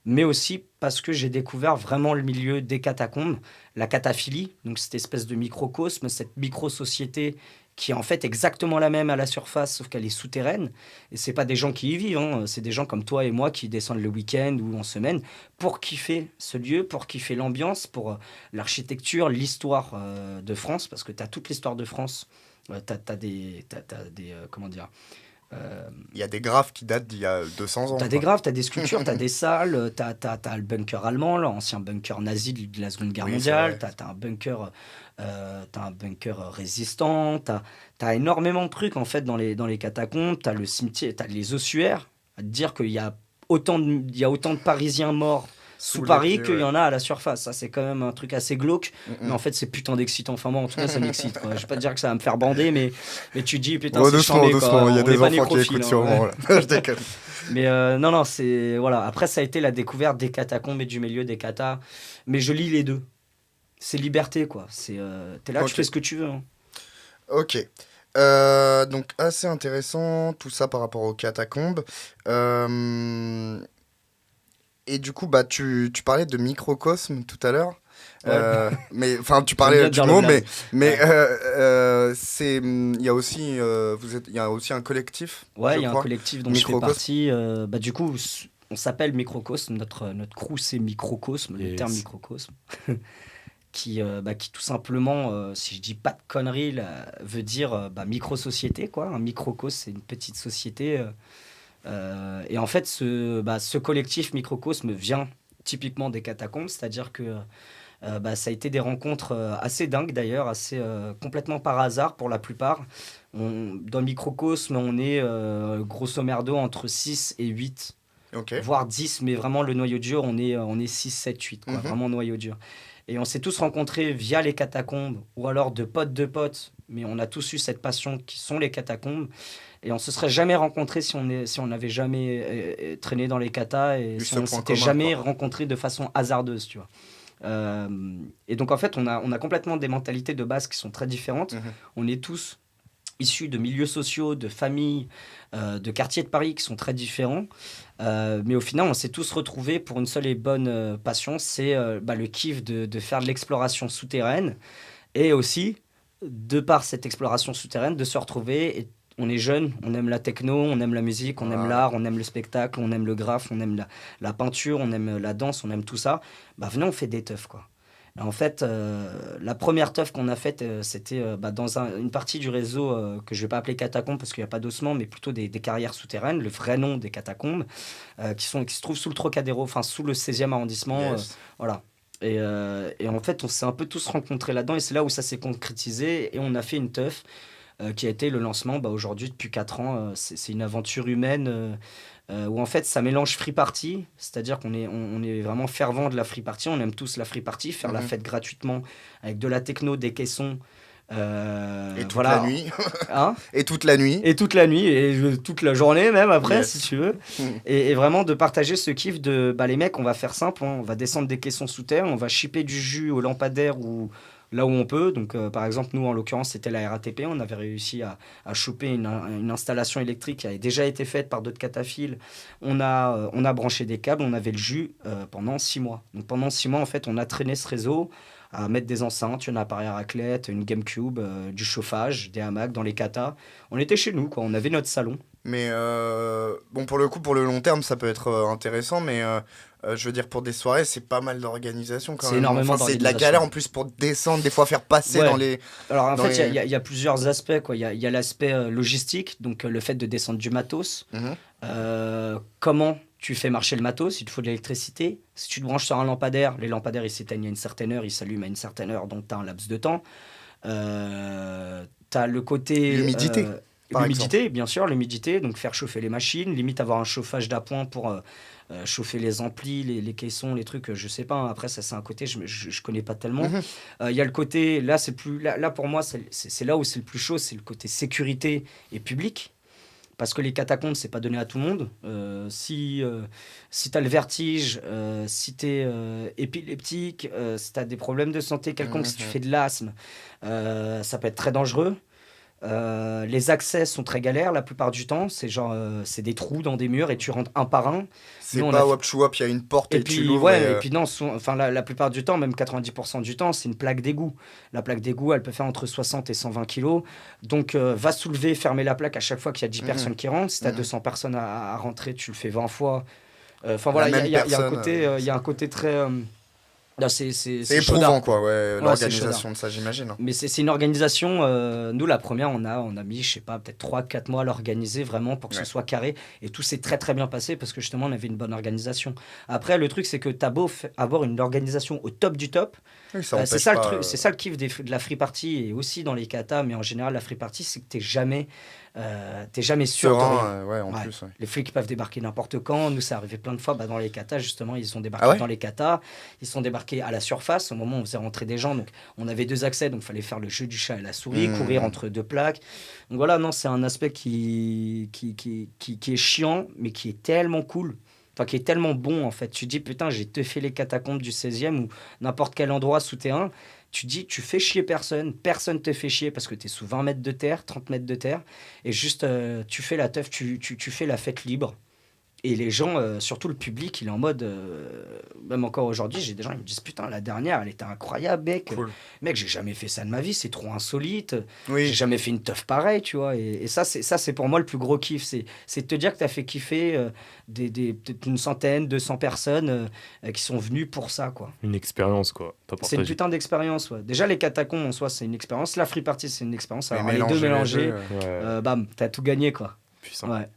mais aussi parce que j'ai découvert vraiment le milieu des catacombes, la cataphilie, donc cette espèce de microcosme, cette micro-société qui est en fait exactement la même à la surface, sauf qu'elle est souterraine. Et c'est pas des gens qui y vivent, hein. C'est des gens comme toi et moi qui descendent le week-end ou en semaine pour kiffer ce lieu, pour kiffer l'ambiance, pour l'architecture, l'histoire de France, parce que tu as toute l'histoire de France. T'as des comment dire, il y a des graphes qui datent d'il y a 200 ans. T'as des graphes, t'as des sculptures, t'as des salles, t'as le bunker allemand, l'ancien bunker nazi de la Seconde Guerre mondiale, t'as un bunker résistant, t'as énormément de trucs en fait dans les catacombes, t'as le cimetière, t'as les ossuaires. À te dire qu'il y a autant de Parisiens morts sous Paris qu'il y en a à la surface. Ça, c'est quand même un truc assez glauque, mais en fait, c'est putain d'excitant. Enfin, moi, en tout cas, ça m'excite, quoi. Je vais pas te dire que ça va me faire bander, mais tu dis, putain, c'est chambé, doucement, il y a des enfants qui écoutent hein, sûrement. Je déconne. Mais non, c'est... Voilà. Après, ça a été la découverte des catacombes et du milieu des katas. Mais je lis les deux. C'est liberté, quoi. T'es là, tu fais ce que tu veux. Hein. Ok. Donc, assez intéressant, tout ça par rapport aux catacombes. Et du coup, tu parlais de microcosme tout à l'heure. Ouais. Mais enfin, tu parlais du mot, mais il y a aussi un collectif. Ouais, il y a un collectif dont je fais partie. Du coup, on s'appelle Microcosme. Notre crew, c'est Microcosme, le terme Microcosme, qui tout simplement, si je dis pas de conneries, là, veut dire micro-société, quoi. Un microcosme, c'est une petite société. Et en fait, ce collectif Microcosme vient typiquement des catacombes, c'est-à-dire que ça a été des rencontres assez dingues d'ailleurs, assez complètement par hasard pour la plupart. Dans Microcosme, on est grosso merdo entre 6 et 8, voire 10, mais vraiment le noyau dur, on est 6, 7, 8, quoi, vraiment noyau dur. Et on s'est tous rencontrés via les catacombes ou alors de potes, mais on a tous eu cette passion qui sont les catacombes. Et on se serait jamais rencontrés si on n'avait jamais traîné dans les katas et si on s'était jamais rencontrés de façon hasardeuse, tu vois. Et donc en fait, on a complètement des mentalités de base qui sont très différentes. On est tous issus de milieux sociaux, de familles, de quartiers de Paris qui sont très différents. Mais au final, on s'est tous retrouvés pour une seule et bonne passion, c'est le kiff de faire de l'exploration souterraine. Et aussi, de par cette exploration souterraine, de se retrouver... Et on est jeunes, on aime la techno, on aime la musique, on aime l'art, on aime le spectacle, on aime le graphe, on aime la peinture, on aime la danse, on aime tout ça. Venez, on fait des teufs, quoi. Et en fait, la première teuf qu'on a faite, c'était dans une partie du réseau que je ne vais pas appeler catacombes parce qu'il n'y a pas d'ossement, mais plutôt des carrières souterraines, le vrai nom des catacombes, qui se trouvent sous le Trocadéro, enfin sous le 16e arrondissement. Voilà. Et en fait, on s'est un peu tous rencontrés là-dedans et c'est là où ça s'est concrétisé et on a fait une teuf. Qui a été le lancement aujourd'hui depuis 4 ans. C'est une aventure humaine où en fait ça mélange free party, c'est-à-dire qu'on est vraiment fervent de la free party, on aime tous la free party, faire la fête gratuitement avec de la techno, des caissons. Et toute la nuit. Hein et toute la nuit. Et toute la nuit, et toute la journée même après, si tu veux. Et vraiment de partager ce kiff de, les mecs, on va faire simple, hein, on va descendre des caissons sous terre, on va shipper du jus aux lampadaires ou là où on peut. Donc, par exemple, nous, en l'occurrence, c'était la RATP. On avait réussi à choper une installation électrique qui avait déjà été faite par d'autres cataphiles. On a branché des câbles. On avait le jus pendant 6 mois. Donc, pendant 6 mois, en fait, on a traîné ce réseau à mettre des enceintes, un appareil à raclette, une GameCube, du chauffage, des hamacs dans les katas. On était chez nous, quoi. On avait notre salon. Mais pour le coup, pour le long terme, ça peut être intéressant, mais je veux dire, pour des soirées, c'est pas mal d'organisation quand même. C'est énormément d'organisation. C'est de la galère en plus pour descendre, des fois faire passer dans les... Alors en fait, il y a plusieurs aspects, quoi. Il y a l'aspect logistique, donc le fait de descendre du matos. Comment tu fais marcher le matos, il te faut de l'électricité. Si tu te branches sur un lampadaire, les lampadaires, ils s'éteignent à une certaine heure, ils s'allument à une certaine heure, donc tu as un laps de temps. Tu as le côté... L'humidité. L'humidité, bien sûr, l'humidité, donc faire chauffer les machines, limite avoir un chauffage d'appoint pour chauffer les amplis, les caissons, les trucs, je sais pas. Hein. Après, ça, c'est un côté, je connais pas tellement. Il y a le côté, là, là, pour moi, c'est là où c'est le plus chaud, c'est le côté sécurité et public. Parce que les catacombes, c'est pas donné à tout le monde. Si tu as le vertige, si tu es épileptique, si tu as des problèmes de santé quelconques, si tu fais de l'asthme, ça peut être très dangereux. Les accès sont très galères la plupart du temps. C'est genre, c'est des trous dans des murs et tu rentres un par un. C'est pas wap chouap, il y a une porte et tu l'ouvres. Ouais, et puis non, la plupart du temps, même 90% du temps, c'est une plaque d'égout. La plaque d'égout, elle peut faire entre 60 et 120 kilos. Donc, va soulever, fermer la plaque à chaque fois qu'il y a 10 personnes qui rentrent. Si tu as 200 personnes à rentrer, tu le fais 20 fois. Enfin voilà, il y a un côté très... Là, c'est éprouvant, quoi, l'organisation de ça, j'imagine. Mais c'est une organisation, nous, la première, on a mis, je sais pas, peut-être 3-4 mois à l'organiser vraiment pour que ce soit carré. Et tout s'est très, très bien passé parce que justement, on avait une bonne organisation. Après, le truc, c'est que t'as beau avoir une organisation au top du top, c'est ça le kiff de la free party et aussi dans les katas, mais en général, la free party, c'est que t'es jamais sûr. Plus, les flics peuvent débarquer n'importe quand. Nous, ça arrivait plein de fois dans les katas, justement, ils sont débarqués dans les katas, ils sont débarqués à la surface au moment où on faisait rentrer des gens. Donc, on avait 2 accès, donc il fallait faire le jeu du chat et la souris, courir entre 2 plaques. Donc voilà, non, c'est un aspect qui est chiant, mais qui est tellement cool. Enfin, qui est tellement bon, en fait. Tu dis, putain, j'ai teufé les catacombes du 16e ou n'importe quel endroit souterrain. Tu dis, tu fais chier personne te fait chier parce que tu es sous 20 mètres de terre, 30 mètres de terre, et juste, tu fais la teuf, tu fais la fête libre. Et les gens, surtout le public, il est en mode... même encore aujourd'hui, j'ai des gens qui me disent « Putain, la dernière, elle était incroyable, mec. Cool. Mec, j'ai jamais fait ça de ma vie, c'est trop insolite. J'ai jamais fait une teuf pareille, tu vois. » Et ça, c'est pour moi le plus gros kiff. C'est de te dire que tu as fait kiffer peut-être une centaine, 200 personnes qui sont venues pour ça, quoi. Une expérience, quoi. C'est une putain d'expérience, ouais. Déjà, les catacombes, en soi, c'est une expérience. La free party, c'est une expérience. Alors, les deux mélangés, bam, t'as tout gagné, quoi. Puissant. Ouais.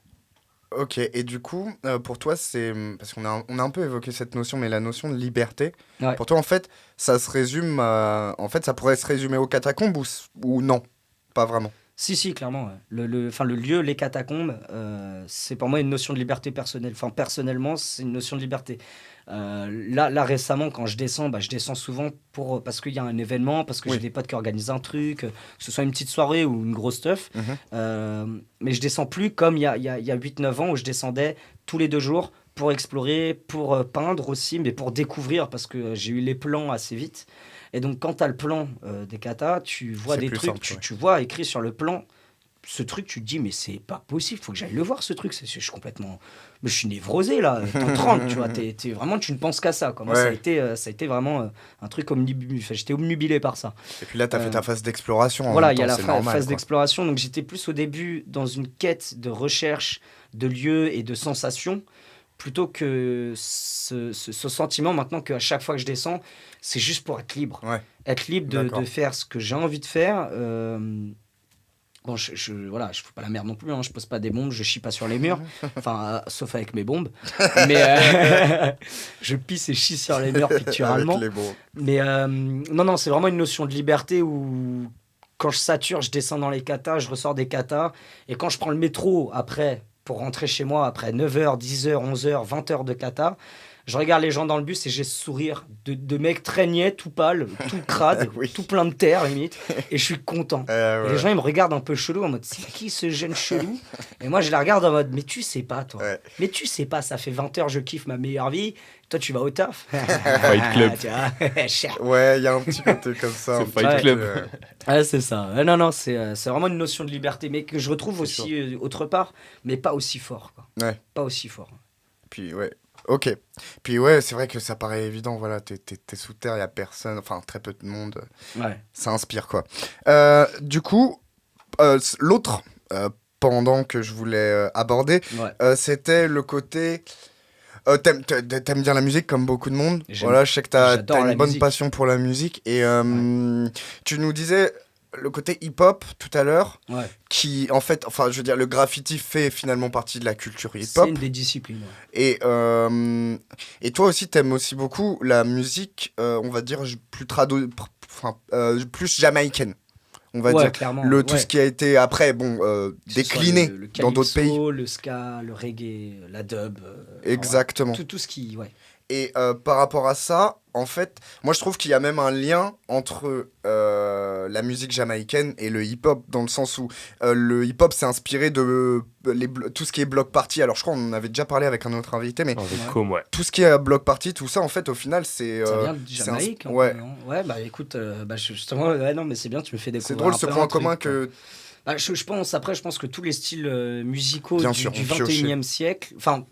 Ok, et du coup, pour toi, parce qu'on a un peu évoqué cette notion, mais la notion de liberté, pour toi, en fait, ça se résume en fait, ça pourrait se résumer aux catacombes ou non, pas vraiment. Si, clairement. Ouais. Le lieu, les catacombes, c'est pour moi une notion de liberté personnelle. Enfin, personnellement, c'est une notion de liberté. Là, récemment, quand je descends souvent parce qu'il y a un événement, parce que j'ai des potes qui organisent un truc, que ce soit une petite soirée ou une grosse teuf. Mais je descends plus comme il y a 8-9 ans où je descendais tous les 2 jours pour explorer, pour peindre aussi, mais pour découvrir, parce que j'ai eu les plans assez vite. Et donc, quand tu as le plan des katas, tu vois des trucs, simple, tu vois écrit sur le plan ce truc, tu te dis, mais c'est pas possible, faut que j'aille le voir, ce truc. Je suis complètement... Mais je suis névrosé, là, t'en 30, tu vois. Vraiment, tu ne penses qu'à ça. Quoi. Moi, ça a été vraiment un truc omnibilé. Enfin, j'étais omnubilé par ça. Et puis là, t'as fait ta phase d'exploration. Voilà, il y a la phase d'exploration. Donc, j'étais plus au début dans une quête de recherche de lieux et de sensations, plutôt que ce sentiment maintenant qu'à chaque fois que je descends, c'est juste pour être libre. Être libre de faire ce que j'ai envie de faire. Bon, je fous pas la merde non plus, hein. Je pose pas des bombes, je chie pas sur les murs, enfin, sauf avec mes bombes. Mais je pisse et chie sur les murs picturalement. Mais non, c'est vraiment une notion de liberté où quand je sature, je descends dans les katas, je ressors des katas, et quand je prends le métro après, pour rentrer chez moi, après 9h, 10h, 11h, 20h de kata, je regarde les gens dans le bus et j'ai ce sourire de mec très niais, tout pâle, tout crade, tout plein de terre limite, et je suis content. Et les gens ils me regardent un peu chelou en mode c'est qui ce jeune chelou? Et moi je la regarde en mode mais tu sais pas toi, mais tu sais pas, ça fait 20 heures je kiffe ma meilleure vie, toi tu vas au taf. Fight Club. Ouais, il y a un petit côté comme ça. C'est Fight Club. Ouais, c'est ça. Non, c'est vraiment une notion de liberté, mais que je retrouve aussi autre part, mais pas aussi fort, quoi. Pas aussi fort. Puis ok. Puis c'est vrai que ça paraît évident, voilà, t'es sous terre, il y a personne, enfin très peu de monde. Ça inspire, quoi. Du coup, l'autre pendant que je voulais aborder, c'était le côté... t'aimes bien la musique comme beaucoup de monde. Voilà, je sais que t'as une bonne passion pour la musique. Et tu nous disais... le côté hip-hop tout à l'heure, qui en fait, enfin je veux dire, le graffiti fait finalement partie de la culture hip-hop. C'est une des disciplines. Et toi aussi, t'aimes aussi beaucoup la musique, on va dire, plus jamaïcaine. on va dire. Clairement, tout ce qui a été après, décliné le dans d'autres pays. Le ska, le reggae, la dub. Exactement. Tout ce qui... Ouais. Et par rapport à ça, en fait, moi je trouve qu'il y a même un lien entre la musique jamaïcaine et le hip-hop, dans le sens où le hip-hop s'est inspiré de tout ce qui est block party. Alors je crois qu'on en avait déjà parlé avec un autre invité, mais tout ce qui est block party, tout ça, en fait, au final, c'est... ça vient de Jamaïque. Ouais. Bah écoute, justement, non, mais c'est bien, tu me fais découvrir. C'est drôle ce point commun que... Bah, je pense que tous les styles musicaux du 21e siècle, enfin...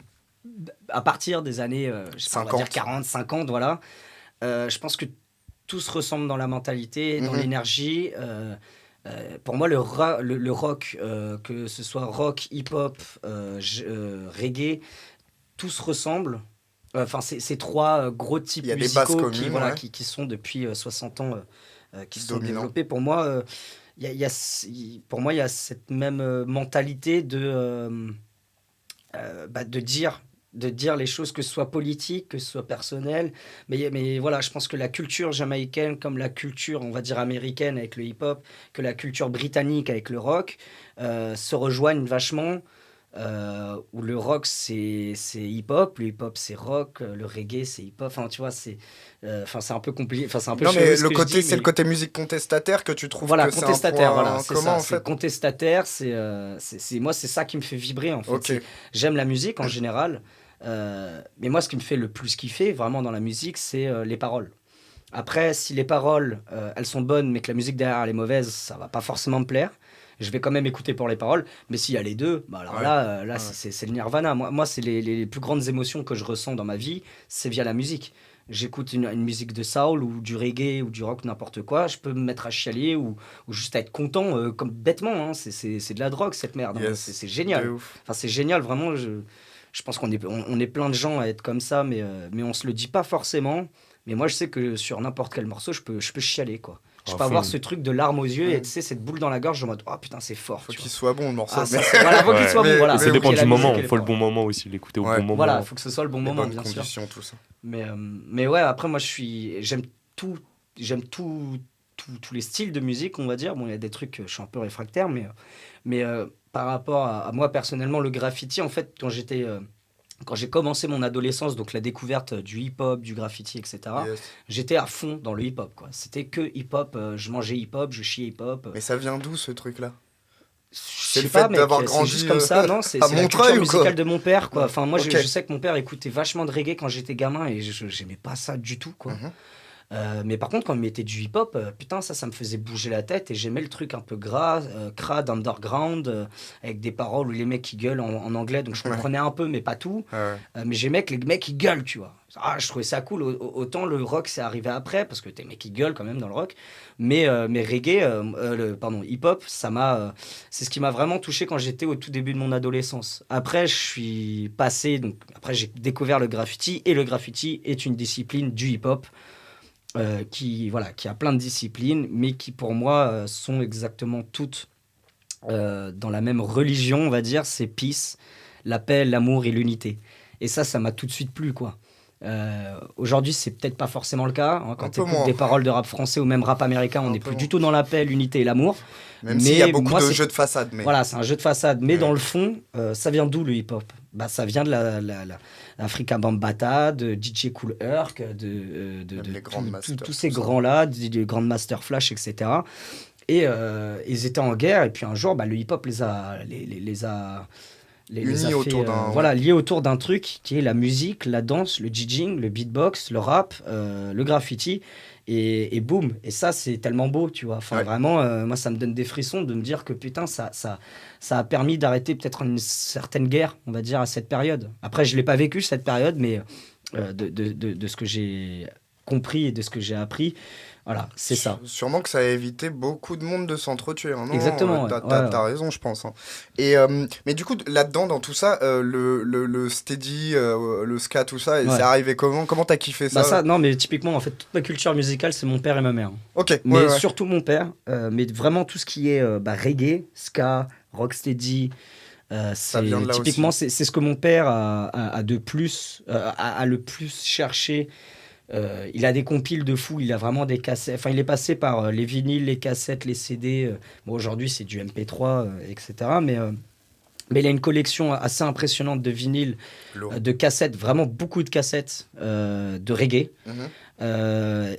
à partir des années on va dire 40, 50, voilà. Je pense que tout se ressemble dans la mentalité, dans l'énergie. Pour moi, le rock, que ce soit rock, hip-hop, reggae, tout se ressemble. Enfin, ces trois gros types musicaux qui sont depuis 60 ans qui sont développés. Pour moi, il y a cette même mentalité de dire les choses, que ce soit politique, que ce soit personnel. Mais voilà, je pense que la culture jamaïcaine, comme la culture, on va dire, américaine avec le hip-hop, que la culture britannique avec le rock, se rejoignent vachement. Où le rock, c'est hip-hop, le hip-hop, c'est rock, le reggae, c'est hip-hop. Enfin, tu vois, c'est un peu compliqué. Enfin, c'est un peu non, mais c'est le côté musique contestataire que tu trouves que contestataire, c'est un point commun, en fait. C'est contestataire, moi, c'est ça qui me fait vibrer, en fait. Okay. J'aime la musique, en général. Mais moi, ce qui me fait le plus kiffer, vraiment, dans la musique, c'est les paroles. Après, si les paroles, elles sont bonnes, mais que la musique derrière, elle est mauvaise, ça va pas forcément me plaire. Je vais quand même écouter pour les paroles, mais s'il y a les deux, bah alors là, c'est le nirvana. Moi, c'est les plus grandes émotions que je ressens dans ma vie, c'est via la musique. J'écoute une musique de soul ou du reggae ou du rock, n'importe quoi, je peux me mettre à chialer ou juste à être content, comme bêtement. Hein. C'est de la drogue, cette merde. Hein. C'est génial. Enfin, c'est génial, vraiment. Je pense qu'on est plein de gens à être comme ça, mais on se le dit pas forcément. Mais moi, je sais que sur n'importe quel morceau, je peux chialer, quoi. Je peux avoir ce truc de larmes aux yeux et tu sais, cette boule dans la gorge en mode oh putain, c'est fort. Faut qu'il soit bon le morceau. Faut qu'il soit bon. Voilà. Ça dépend du moment, il faut le bon moment aussi, l'écouter au bon moment. Voilà, faut que ce soit le bon moment, bien sûr. Tout ça. Mais ouais, après, moi, j'aime tous les styles de musique, on va dire. Bon, il y a des trucs, je suis un peu réfractaire, mais par rapport à moi personnellement, le graffiti, en fait, quand j'ai commencé mon adolescence, donc la découverte du hip-hop, du graffiti, etc., j'étais à fond dans le hip-hop, quoi. C'était que hip-hop, je mangeais hip-hop, je chiais hip-hop. Mais ça vient d'où, ce truc-là? C'est le fait d'avoir grandi juste comme ça, non? C'est la culture musicale de mon père, quoi. Enfin, moi, je sais que mon père écoutait vachement de reggae quand j'étais gamin et j'aimais pas ça du tout, quoi. Mais par contre, quand il mettait du hip-hop, putain, ça me faisait bouger la tête et j'aimais le truc un peu gras, crade, underground, avec des paroles où les mecs qui gueulent en anglais, donc je comprenais un peu, mais pas tout. Mais j'aimais que les mecs ils gueulent, tu vois. Je trouvais ça cool. Autant le rock, c'est arrivé après, parce que t'es mecs qui gueulent quand même dans le rock. Mais reggae, hip-hop, c'est ce qui m'a vraiment touché quand j'étais au tout début de mon adolescence. Après, je suis passé, donc après j'ai découvert le graffiti, et le graffiti est une discipline du hip-hop. Qui a plein de disciplines, mais qui pour moi sont exactement toutes dans la même religion, on va dire, c'est peace, la paix, l'amour et l'unité. Et ça m'a tout de suite plu, quoi. Aujourd'hui, c'est peut-être pas forcément le cas. Hein, quand tu écoutes des paroles de rap français ou même rap américain, on n'est plus du tout dans la paix, l'unité et l'amour. Même s'il y a beaucoup de jeux de façade. Mais... Voilà, c'est un jeu de façade. Mais dans le fond, ça vient d'où le hip-hop? Ça vient de l'Africa Bambaataa, de DJ Kool Herc, de tous ces grands-là, de Grandmaster Flash, etc. Et ils étaient en guerre, et puis un jour, le hip-hop les a liés autour d'un truc qui est la musique, la danse, le DJing, le beatbox, le rap, le graffiti. Et boum, et ça c'est tellement beau, tu vois. Enfin vraiment, moi ça me donne des frissons de me dire que putain ça a permis d'arrêter peut-être une certaine guerre, on va dire, à cette période. Après je l'ai pas vécu cette période, mais de ce que j'ai compris et de ce que j'ai appris, voilà, c'est ça. Sûrement que ça a évité beaucoup de monde de s'entretuer. Hein, exactement. T'as raison, je pense. Hein. Et mais du coup, là-dedans, dans tout ça, le steady, le ska, tout ça, c'est arrivé comment? Comment t'as kiffé ça? Non, mais typiquement, en fait, toute ma culture musicale, c'est mon père et ma mère. Ok. Mais surtout mon père. Mais vraiment tout ce qui est reggae, ska, rocksteady. Typiquement, c'est ce que mon père a le plus cherché. Il a des compiles de fou, il a vraiment des cassettes. Enfin, il est passé par les vinyles, les cassettes, les CD. Bon, aujourd'hui, c'est du MP3, etc. Mais il a une collection assez impressionnante de vinyles, de cassettes, vraiment beaucoup de cassettes de reggae.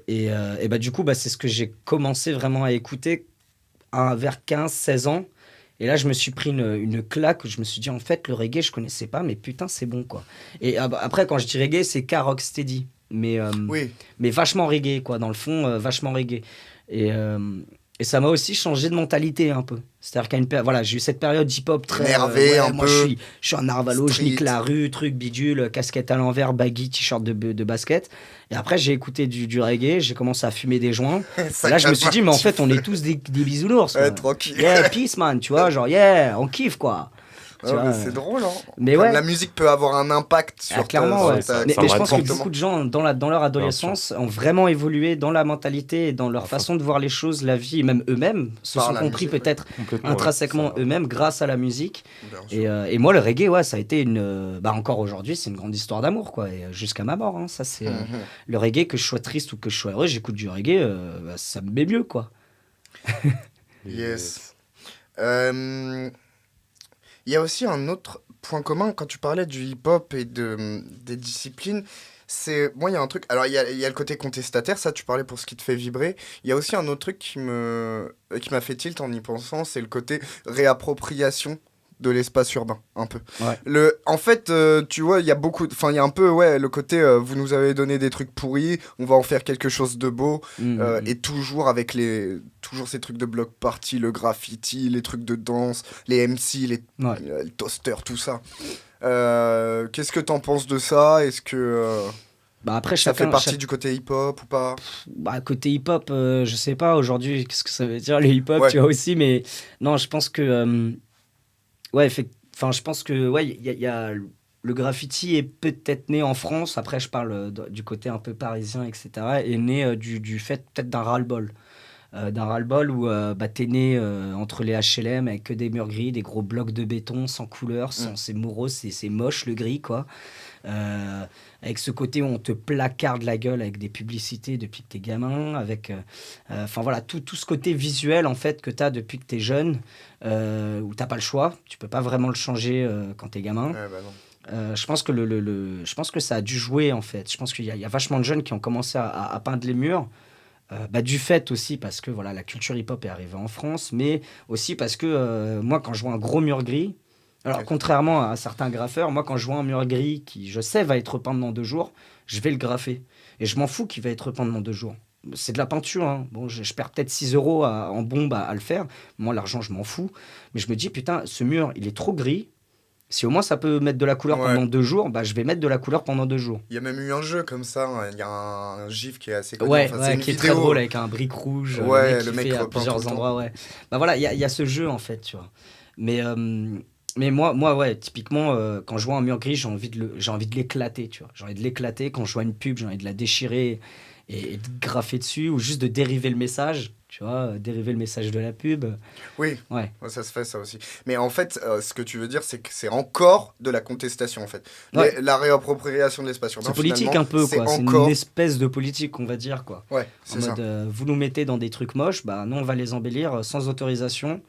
Et bah, du coup, bah, c'est ce que j'ai commencé vraiment à écouter vers 15-16 ans. Et là, je me suis pris une claque où je me suis dit, en fait, le reggae, je connaissais pas, mais putain, c'est bon, quoi. Et après, quand je dis reggae, c'est K-Rocksteady. Mais vachement reggae, quoi. Dans le fond, vachement reggae. Et ça m'a aussi changé de mentalité un peu. C'est-à-dire qu'à une voilà, j'ai eu cette période hip-hop très énervé, un moi, peu. Je suis un narvalo, je nique la rue, truc bidule, casquette à l'envers, baggy, t-shirt de basket. Et après, j'ai écouté du reggae, j'ai commencé à fumer des joints. Et là, je me suis dit, mais en fait, on est tous des bisounours. Ouais, tranquille. Yeah, peace, man, tu vois, genre, yeah, on kiffe, quoi. Mais c'est drôle, hein. Mais ouais. La musique peut avoir un impact sur clairement, ouais. Mais je pense que comportement. beaucoup de gens, dans leur adolescence, ont vraiment évolué dans la mentalité et dans leur façon de voir les choses, la vie, et même eux-mêmes se sont compris musique, peut-être intrinsèquement eux-mêmes grâce à la musique. Et moi, le reggae, ouais, ça a été encore aujourd'hui, c'est une grande histoire d'amour, quoi. Et jusqu'à ma mort, hein, ça c'est le reggae, que je sois triste ou que je sois heureux, j'écoute du reggae, ça me met mieux, quoi. Yes. Il y a aussi un autre point commun quand tu parlais du hip-hop et des disciplines. Moi, il y a un truc. Alors, il y a le côté contestataire, ça, tu parlais pour ce qui te fait vibrer. Il y a aussi un autre truc qui m'a fait tilt en y pensant, c'est le côté réappropriation de l'espace urbain, un peu. Ouais. En fait, tu vois, il y a beaucoup... Enfin, il y a un peu, le côté, vous nous avez donné des trucs pourris, on va en faire quelque chose de beau, et toujours avec toujours ces trucs de block party, le graffiti, les trucs de danse, les MC, les toasters, tout ça. Qu'est-ce que t'en penses de ça ? Est-ce que... après, ça fait partie du côté hip-hop ou pas ? Côté hip-hop, je sais pas, aujourd'hui, qu'est-ce que ça veut dire, le hip-hop, tu vois, aussi, mais non, je pense que... je pense que y a le graffiti est peut-être né en France. Après, je parle du côté un peu parisien, etc. Est né du fait peut-être d'un ras-le-bol. D'un ras-le-bol où t'es né entre les HLM avec que des murs gris, des gros blocs de béton sans couleur, c'est morose, c'est moche le gris, quoi. Avec ce côté où on te placarde la gueule avec des publicités depuis que t'es gamin, avec tout ce côté visuel en fait que t'as depuis que t'es jeune, où t'as pas le choix, tu peux pas vraiment le changer quand t'es gamin. Je pense que je pense que ça a dû jouer en fait. Je pense qu'il y a vachement de jeunes qui ont commencé à peindre les murs. Du fait aussi parce que la culture hip-hop est arrivée en France, mais aussi parce que moi quand je vois un gros mur gris, alors contrairement à certains graffeurs, moi quand je vois un mur gris qui je sais va être peint dans 2 jours, je vais le graffer et je m'en fous qu'il va être peint dans 2 jours. C'est de la peinture, hein. Bon, je perds peut-être 6 € en bombe à le faire. Moi l'argent je m'en fous, mais je me dis putain ce mur il est trop gris. Si au moins ça peut mettre de la couleur pendant 2 jours, je vais mettre de la couleur pendant 2 jours. Il y a même eu un jeu comme ça, il y a un gif qui est assez connu. C'est une qui vidéo. Est très drôle avec un brique rouge. Le mec fait à plusieurs endroits. Il y a ce jeu en fait, tu vois. Mais moi typiquement, quand je vois un mur gris, j'ai envie de l'éclater, tu vois. J'ai envie de l'éclater. Quand je vois une pub, j'ai envie de la déchirer et de graffer dessus ou juste de dériver le message. Tu vois, dériver le message de la pub. Oui, ça se fait ça aussi. Mais en fait, ce que tu veux dire, c'est que c'est encore de la contestation, en fait. La réappropriation de l'espace urbain, c'est politique un peu, quoi. C'est une espèce de politique, on va dire, quoi. Ouais, c'est ça. En mode, vous nous mettez dans des trucs moches, nous, on va les embellir sans autorisation.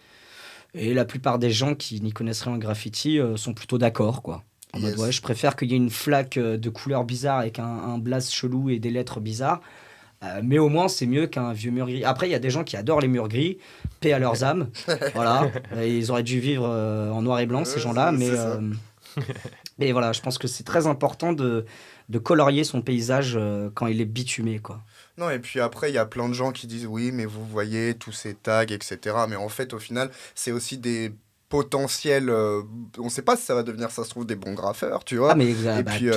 Et la plupart des gens qui n'y connaissent rien en graffiti sont plutôt d'accord, quoi. En mode, je préfère qu'il y ait une flaque de couleurs bizarres avec un blaze chelou et des lettres bizarres. Mais au moins, c'est mieux qu'un vieux mur gris. Après, il y a des gens qui adorent les murs gris, paix à leurs âmes. Voilà. Ils auraient dû vivre en noir et blanc, ces gens-là. Mais voilà, je pense que c'est très important de colorier son paysage quand il est bitumé, quoi. Non, et puis après, il y a plein de gens qui disent oui, mais vous voyez tous ces tags, etc. Mais en fait, au final, c'est aussi des potentiels. On ne sait pas si ça va devenir, ça se trouve, des bons graffeurs, tu vois. Mais puis,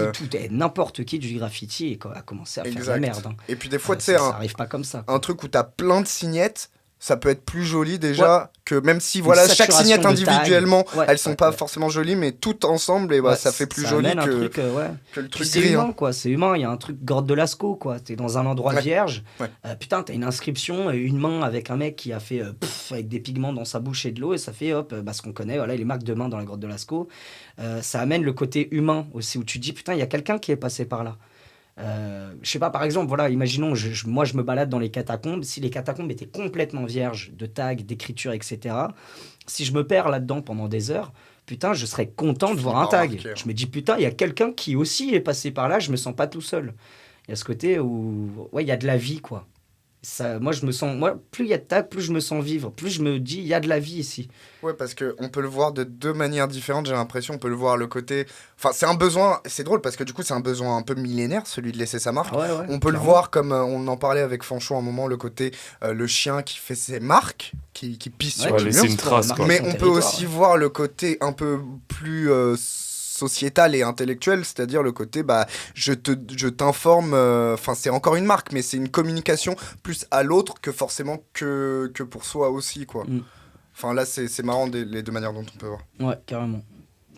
n'importe qui du graffiti a commencé à faire de la merde. Hein. Et puis des fois, tu sais, ça arrive pas comme ça. Un truc où tu as plein de signettes, ça peut être plus joli déjà que même si chaque signette individuellement elles sont pas forcément jolies, mais toutes ensemble et ça fait plus joli que le truc c'est gris. Humain, quoi. C'est humain, il y a un truc Grotte de Lascaux, quoi. T'es dans un endroit vierge, putain, t'as une inscription, une main avec un mec qui a fait avec des pigments dans sa bouche et de l'eau et ça fait ce qu'on connaît, les marques de main dans la Grotte de Lascaux. Ça amène le côté humain aussi où tu dis putain, il y a quelqu'un qui est passé par là. Je sais pas, par exemple, voilà, imaginons, moi je me balade dans les catacombes. Si les catacombes étaient complètement vierges de tags, d'écriture, etc., si je me perds là-dedans pendant des heures, putain, je serais content de voir un tag. Je me dis, putain, il y a quelqu'un qui aussi est passé par là, je me sens pas tout seul. Il y a ce côté où, ouais, il y a de la vie, quoi. Ça, moi, plus il y a de tags, plus je me sens vivre, plus je me dis, il y a de la vie ici. Ouais, parce qu'on peut le voir de deux manières différentes, j'ai l'impression. On peut le voir le côté... Enfin, c'est un besoin... C'est drôle, parce que du coup, c'est un besoin un peu millénaire, celui de laisser sa marque. Ouais, on peut le voir comme, on en parlait avec Fanchon à un moment, le côté le chien qui fait ses marques, qui pisse sur le mur. C'est une trace, quoi. Mais on peut aussi voir le côté un peu plus... sociétal et intellectuel, c'est-à-dire le côté je t'informe, enfin c'est encore une marque, mais c'est une communication plus à l'autre que forcément que pour soi aussi, quoi. Enfin là c'est marrant les deux manières dont on peut voir. Ouais, carrément.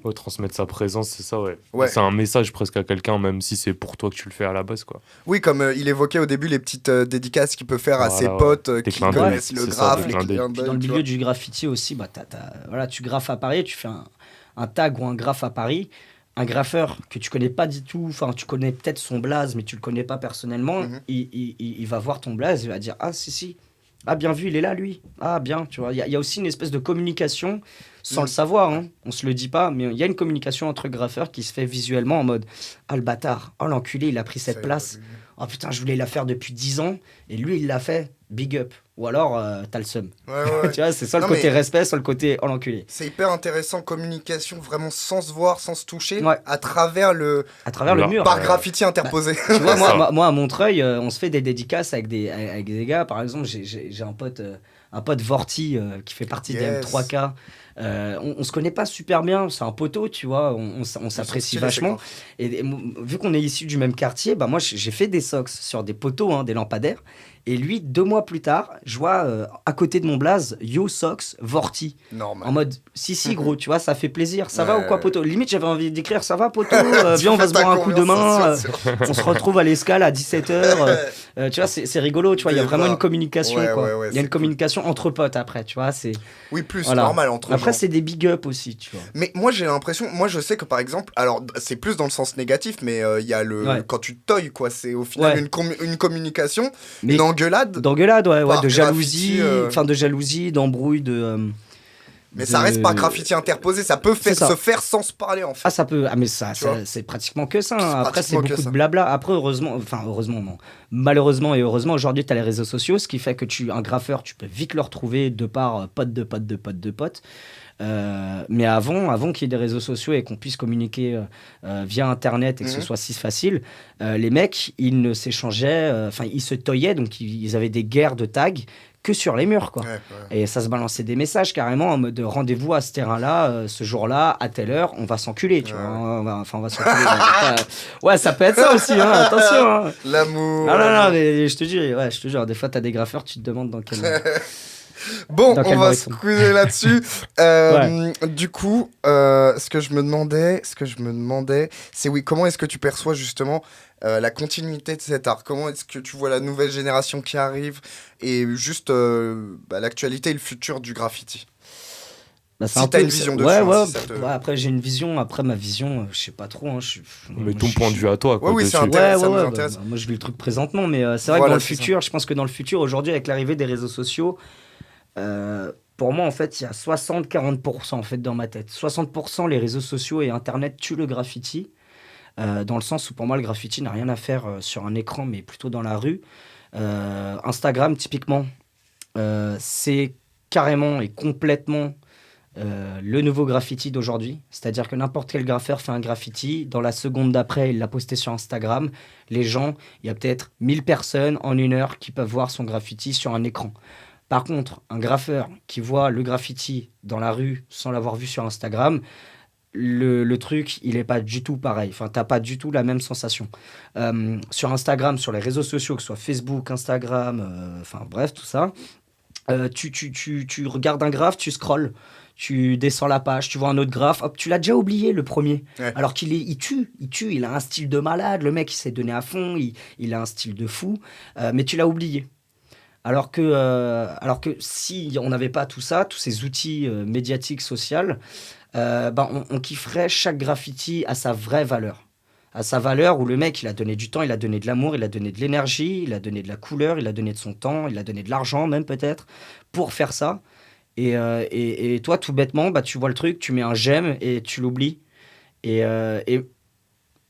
Ouais, transmettre sa présence, c'est ça, ouais. C'est un message presque à quelqu'un, même si c'est pour toi que tu le fais à la base, quoi. Oui, comme il évoquait au début les petites dédicaces qu'il peut faire à ses potes qui connaissent le graphe, les clins d'œil. Dans le milieu du graffiti aussi, voilà, tu graffes à Paris, tu fais un tag ou un graphe à Paris, un graffeur que tu connais pas du tout, enfin tu connais peut-être son blaze, mais tu le connais pas personnellement, il va voir ton blaze, il va dire ah si, ah bien vu, il est là lui, ah bien, tu vois, il y a aussi une espèce de communication sans le savoir, hein. On se le dit pas, mais il y a une communication entre graffeurs qui se fait visuellement en mode ah le bâtard, oh l'enculé, il a pris cette place, oh putain je voulais la faire depuis 10 ans et lui il l'a fait, big up. Ou alors, t'as le seum. Ouais. Tu vois, c'est soit le côté respect, soit le côté oh l'enculé. C'est hyper intéressant, communication vraiment sans se voir, sans se toucher, à travers le mur. Par graffiti interposé. Tu vois, moi à Montreuil, on se fait des dédicaces avec des gars. Par exemple, j'ai un pote Vorti qui fait partie des M3K. On se connaît pas super bien, c'est un poteau, tu vois, on s'apprécie vachement. Et vu qu'on est issus du même quartier, moi j'ai fait des socks sur des poteaux, hein, des lampadaires. Et lui, 2 mois plus tard, je vois à côté de mon blaze, Yo Socks Vorti. Normal. En mode, si gros, tu vois, ça fait plaisir. Ça va ou quoi, poteau? Limite, j'avais envie d'écrire, ça va, poteau? Viens, on va se boire un coup demain. On se retrouve à l'escale à 17h. Tu vois, c'est rigolo, tu vois, il y a vraiment une communication, quoi. Il y a une communication entre potes après, tu vois. Oui, plus normal entre Après, gens. c'est des big up aussi, tu vois. Mais moi, j'ai l'impression, je sais que par exemple, alors c'est plus dans le sens négatif, mais il y a quand tu toilles, quoi, c'est au final une communication, une engueulade. D'engueulade, de jalousie, de jalousie, d'embrouille, mais ça reste pas graffiti interposé, ça peut se faire sans se parler en fait. Ah, ça peut, mais ça c'est pratiquement que ça. Hein. Après, c'est beaucoup de blabla. Après, heureusement, non. Malheureusement et heureusement, aujourd'hui, tu as les réseaux sociaux, ce qui fait que un graffeur, tu peux vite le retrouver de par potes de potes de potes de potes. Mais avant qu'il y ait des réseaux sociaux et qu'on puisse communiquer via Internet et que ce soit si facile, les mecs, ils ne s'échangeaient, ils se toyaient, donc ils avaient des guerres de tags que sur les murs, quoi. Et ça se balançait des messages carrément en mode rendez-vous à ce terrain-là, ce jour-là, à telle heure, on va s'enculer, tu vois. On va s'enculer. Ouais, ça peut être ça aussi, hein, attention. Hein. L'amour. Non, mais je te jure, des fois, t'as des graffeurs, tu te demandes dans quel... Bon, on va se squeezer là-dessus. Du coup, ce que je me demandais, c'est comment est-ce que tu perçois justement la continuité de cet art? Comment est-ce que tu vois la nouvelle génération qui arrive et juste l'actualité et le futur du graffiti? Si t'as une vision dessus. Après, j'ai une vision. Après, ma vision, je sais pas trop. Hein, mais ton point de vue à toi, quoi. Oui, c'est intéressant. Moi, je vis le truc présentement, mais c'est vrai que dans le futur, je pense que dans le futur, aujourd'hui, avec l'arrivée des réseaux sociaux, pour moi, en fait, il y a 60-40% en fait, dans ma tête. 60% les réseaux sociaux et Internet tuent le graffiti, dans le sens où pour moi, le graffiti n'a rien à faire sur un écran, mais plutôt dans la rue. Instagram, typiquement, c'est carrément et complètement le nouveau graffiti d'aujourd'hui. C'est-à-dire que n'importe quel graffeur fait un graffiti. Dans la seconde d'après, il l'a posté sur Instagram. Les gens, il y a peut-être 1000 personnes en 1 heure qui peuvent voir son graffiti sur un écran. Par contre, un graffeur qui voit le graffiti dans la rue sans l'avoir vu sur Instagram, le truc, il n'est pas du tout pareil. Enfin, tu n'as pas du tout la même sensation. Sur Instagram, sur les réseaux sociaux, que ce soit Facebook, Instagram, bref, tout ça, tu regardes un graphe, tu scrolles, tu descends la page, tu vois un autre graphe, hop, tu l'as déjà oublié, le premier. Ouais. Alors il tue, il a un style de malade, le mec, il s'est donné à fond, il a un style de fou, mais tu l'as oublié. Alors que si on n'avait pas tout ça, tous ces outils médiatiques, sociaux, on kifferait chaque graffiti à sa vraie valeur. à sa valeur, où le mec, il a donné du temps, il a donné de l'amour, il a donné de l'énergie, il a donné de la couleur, il a donné de son temps, il a donné de l'argent même peut-être, pour faire ça. Et toi, tout bêtement, bah, tu vois le truc, tu mets un j'aime et tu l'oublies. Et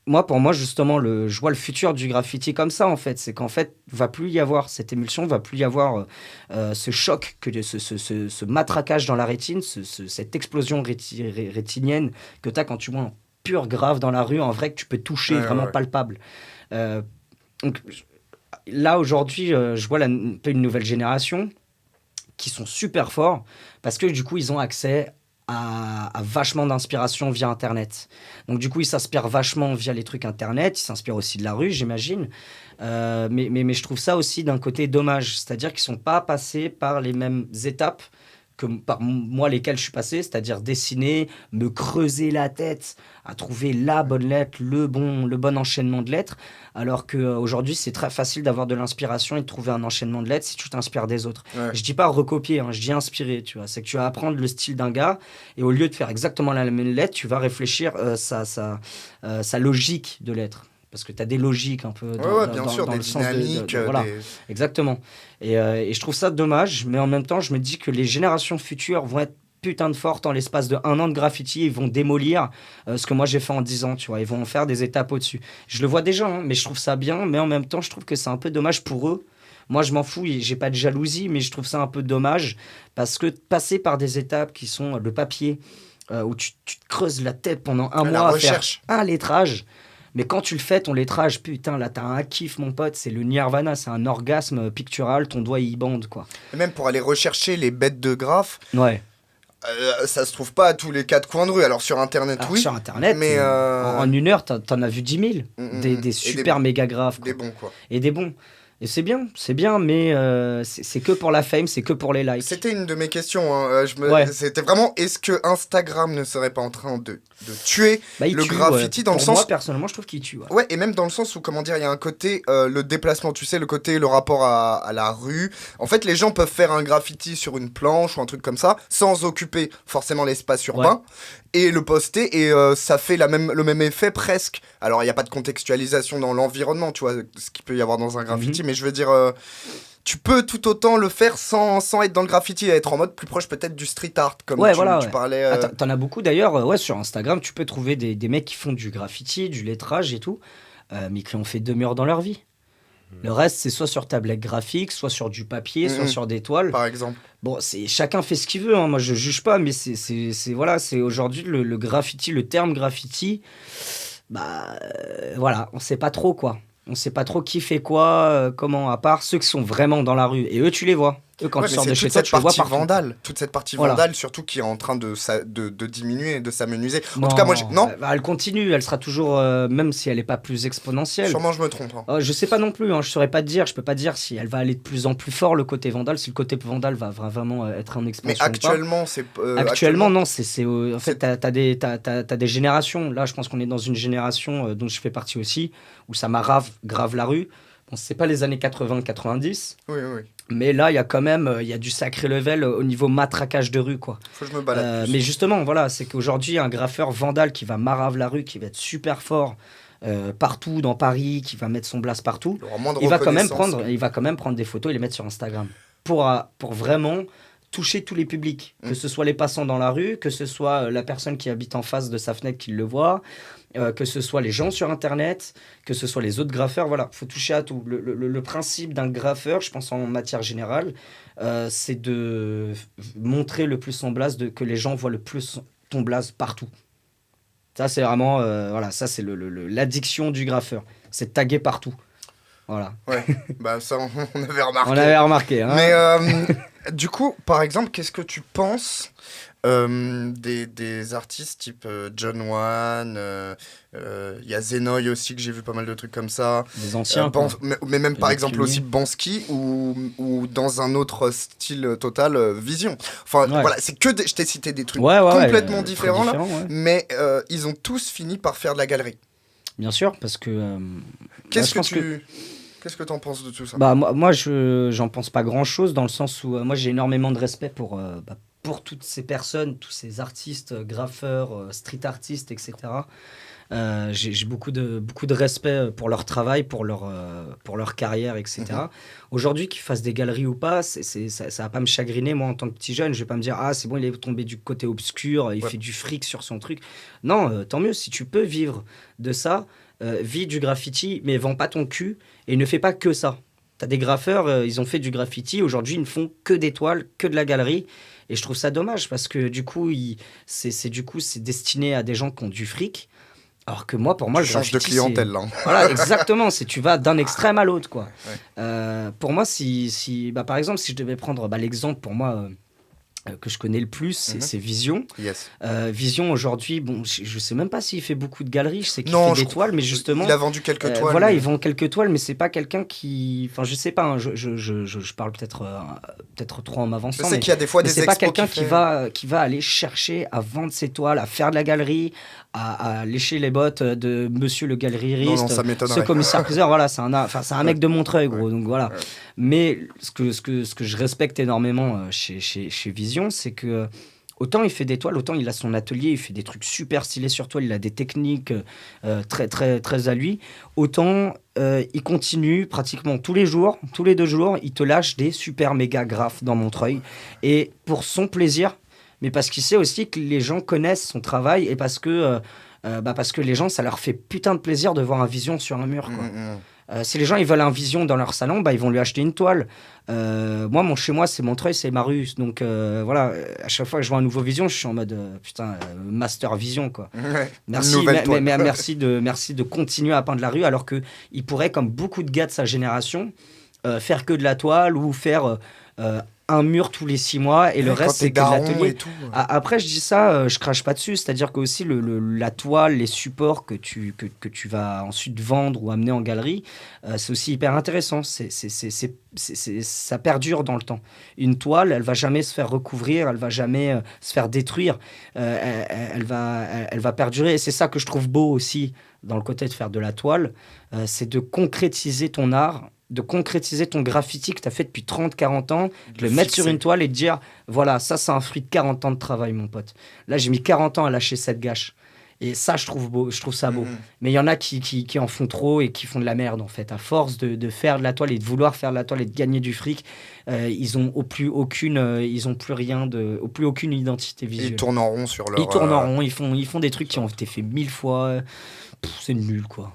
moi, pour moi, justement, je vois le futur du graffiti comme ça, en fait. C'est qu'en fait, va plus y avoir cette émulsion, va plus y avoir ce choc, ce matraquage dans la rétine, cette explosion rétinienne que tu as quand tu vois un pur grave dans la rue, en vrai, que tu peux toucher, vraiment palpable. Donc, là, aujourd'hui, je vois un peu une nouvelle génération qui sont super forts parce que, du coup, ils ont accès à vachement d'inspiration via Internet. Donc du coup, ils s'inspirent vachement via les trucs Internet, ils s'inspirent aussi de la rue, j'imagine. Mais je trouve ça aussi d'un côté dommage, c'est-à-dire qu'ils ne sont pas passés par les mêmes étapes que par moi lesquelles je suis passé, c'est-à-dire dessiner, me creuser la tête à trouver la bonne lettre, le bon enchaînement de lettres, alors qu'aujourd'hui, c'est très facile d'avoir de l'inspiration et de trouver un enchaînement de lettres si tu t'inspires des autres. Ouais. Je dis pas recopier, je dis inspirer, tu vois. C'est que tu vas apprendre le style d'un gars et au lieu de faire exactement la même lettre, tu vas réfléchir sa logique de lettres. Parce que tu as des logiques un peu dans le sens de voilà, exactement. Et je trouve ça dommage, mais en même temps, je me dis que les générations futures vont être putain de fortes en l'espace de 1 an de graffiti. Ils vont démolir ce que moi j'ai fait en 10 ans, tu vois. Ils vont en faire des étapes au-dessus. Je le vois déjà, mais je trouve ça bien. Mais en même temps, je trouve que c'est un peu dommage pour eux. Moi, je m'en fous, j'ai pas de jalousie, mais je trouve ça un peu dommage parce que passer par des étapes qui sont le papier, où tu te creuses la tête pendant un mois à faire un lettrage. Mais quand tu le fais, ton lettrage, putain, là, t'as un kiff, mon pote, c'est le nirvana, c'est un orgasme pictural, ton doigt, il bande, quoi. Et même pour aller rechercher les bêtes de graphes, ouais. Ça se trouve pas à tous les 4 coins de rue. Alors sur Internet, oui. Sur Internet, mais en 1 heure, t'en as vu 10 000. Des super méga graphes. Des bons, quoi. Et des bons. Et c'est bien, mais c'est que pour la fame, c'est que pour les likes. C'était une de mes questions. C'était vraiment, est-ce que Instagram ne serait pas en train de tuer le graffiti dans le sens... Pour moi, personnellement, je trouve qu'il tue. Ouais, et même dans le sens où, comment dire, il y a un côté, le déplacement, tu sais, le rapport à la rue. En fait, les gens peuvent faire un graffiti sur une planche ou un truc comme ça, sans occuper forcément l'espace urbain. Et le poster, et ça fait le même effet presque. Alors, il n'y a pas de contextualisation dans l'environnement, tu vois, ce qu'il peut y avoir dans un graffiti, mais je veux dire, tu peux tout autant le faire sans être dans le graffiti, et être en mode plus proche peut-être du street art, comme tu parlais. T'en as beaucoup d'ailleurs, sur Instagram, tu peux trouver des mecs qui font du graffiti, du lettrage et tout, mais qui ont fait 2 murs dans leur vie. Le reste, c'est soit sur tablette graphique, soit sur du papier, soit sur des toiles. Par exemple. Bon, chacun fait ce qu'il veut, moi je juge pas, mais c'est aujourd'hui le graffiti, le terme graffiti, on sait pas trop quoi. On sait pas trop qui fait quoi, comment, à part ceux qui sont vraiment dans la rue. Et eux, tu les vois. Eux, quand tu sors de chez toi, tu les vois partout. Toute cette partie vandale, surtout qui est en train de diminuer et de s'amenuiser. En tout cas, moi, elle continue, elle sera toujours, même si elle n'est pas plus exponentielle. Sûrement, je me trompe. Je sais pas non plus, je saurais pas te dire. Je peux pas te dire si elle va aller de plus en plus fort, le côté vandale, si le côté vandale va vraiment être en expansion. Mais actuellement, c'est... actuellement, non. En fait, t'as des générations. Là, je pense qu'on est dans une génération dont je fais partie aussi, où ça m'arrave grave la rue. Bon, c'est pas les années 80-90. Oui. Mais là, il y a quand même du sacré level au niveau matraquage de rue, quoi. Faut que je me balade plus. Mais justement, voilà, c'est qu'aujourd'hui, un graffeur vandale qui va marave la rue, qui va être super fort partout dans Paris, qui va mettre son blast partout, il va quand même prendre des photos et les mettre sur Instagram pour vraiment toucher tous les publics, que ce soit les passants dans la rue, que ce soit la personne qui habite en face de sa fenêtre qui le voit, que ce soit les gens sur Internet, que ce soit les autres graffeurs, voilà, faut toucher à tout. Le principe d'un graffeur, je pense en matière générale, c'est de montrer le plus son blaze, que les gens voient le plus ton blaze partout. Ça, c'est vraiment, ça c'est l'addiction du graffeur, c'est de taguer partout. Voilà. Ouais, ça on avait remarqué. On avait remarqué. Hein. Mais du coup, par exemple, qu'est-ce que tu penses des artistes type John One, y a Zenoy aussi, que j'ai vu pas mal de trucs comme ça. Des anciens. Mais même par exemple aussi Bansky ou dans un autre style total, Vision. Enfin voilà, c'est que je t'ai cité des trucs complètement différents là, mais ils ont tous fini par faire de la galerie. Bien sûr, parce que... Qu'est-ce que t'en penses de tout ça ? Moi, j'en pense pas grand-chose, dans le sens où moi, j'ai énormément de respect pour pour toutes ces personnes, tous ces artistes, graffeurs, street artistes, etc. J'ai beaucoup de respect pour leur travail, pour leur carrière, etc. Aujourd'hui, qu'ils fassent des galeries ou pas, ça va pas me chagriner. Moi, en tant que petit jeune, je vais pas me dire « Ah, c'est bon, il est tombé du côté obscur, il fait du fric sur son truc. » Non, tant mieux, si tu peux vivre de ça, vis du graffiti, mais vends pas ton cul et ne fais pas que ça. T'as des graffeurs, ils ont fait du graffiti, aujourd'hui, ils ne font que des toiles, que de la galerie. Et je trouve ça dommage parce que du coup, c'est destiné à des gens qui ont du fric. Alors que moi, pour moi, le graffiti, de clientèle, là. Voilà, exactement. Tu vas d'un extrême à l'autre, quoi. Ouais. Pour moi, par exemple, si je devais prendre l'exemple pour moi que je connais le plus, c'est Vision. Yes. Vision, aujourd'hui, bon, je sais même pas s'il fait beaucoup de galeries. Je sais qu'il fait des toiles, mais justement... Il a vendu quelques toiles. Voilà, il vend quelques toiles, mais c'est pas quelqu'un qui... Enfin, je sais pas, hein, je parle peut-être trop en m'avançant. Je sais qu'il y a des fois des expos. C'est pas quelqu'un qui va aller chercher à vendre ses toiles, à faire de la galerie, à lécher les bottes de monsieur le galeriste, ce commissaire-priseur. Voilà, c'est un mec de Montreuil, gros. Donc voilà. Ouais. Mais ce que je respecte énormément chez Vision, c'est que autant il fait des toiles, autant il a son atelier, il fait des trucs super stylés sur toile, il a des techniques très, très, très à lui. Autant il continue pratiquement tous les 2 jours, il te lâche des super méga graphes dans Montreuil. Et pour son plaisir, mais parce qu'il sait aussi que les gens connaissent son travail et parce que les gens, ça leur fait putain de plaisir de voir un Vision sur un mur, quoi. Si les gens ils veulent un Vision dans leur salon, ils vont lui acheter une toile. Moi, chez moi, c'est Montreuil, c'est ma rue. Donc voilà, à chaque fois que je vois un nouveau Vision, je suis en mode master Vision, quoi. Ouais. Merci de continuer à peindre la rue, alors qu'il pourrait, comme beaucoup de gars de sa génération, faire que de la toile ou faire un mur tous les 6 mois et le reste c'est que de l'atelier. Après je dis ça, je crache pas dessus, c'est-à-dire que aussi la toile, les supports que tu vas ensuite vendre ou amener en galerie, c'est aussi hyper intéressant. Ça perdure dans le temps. Une toile, elle va jamais se faire recouvrir, elle va jamais se faire détruire, elle va perdurer. Et c'est ça que je trouve beau aussi dans le côté de faire de la toile, c'est de concrétiser ton art, de concrétiser ton graffiti que tu as fait depuis 30-40 ans, de le mettre sur une toile et de dire, voilà, ça c'est un fruit de 40 ans de travail, mon pote. Là, j'ai mis 40 ans à lâcher cette gâche. Et ça, je trouve ça beau. Mais il y en a qui en font trop et qui font de la merde, en fait. À force de faire de la toile et de vouloir faire de la toile et de gagner du fric, ils ont plus aucune identité visuelle. Ils tournent en rond sur leur... Ils tournent en rond, ils font des trucs qui ont été faits 1000 fois. C'est nul, quoi.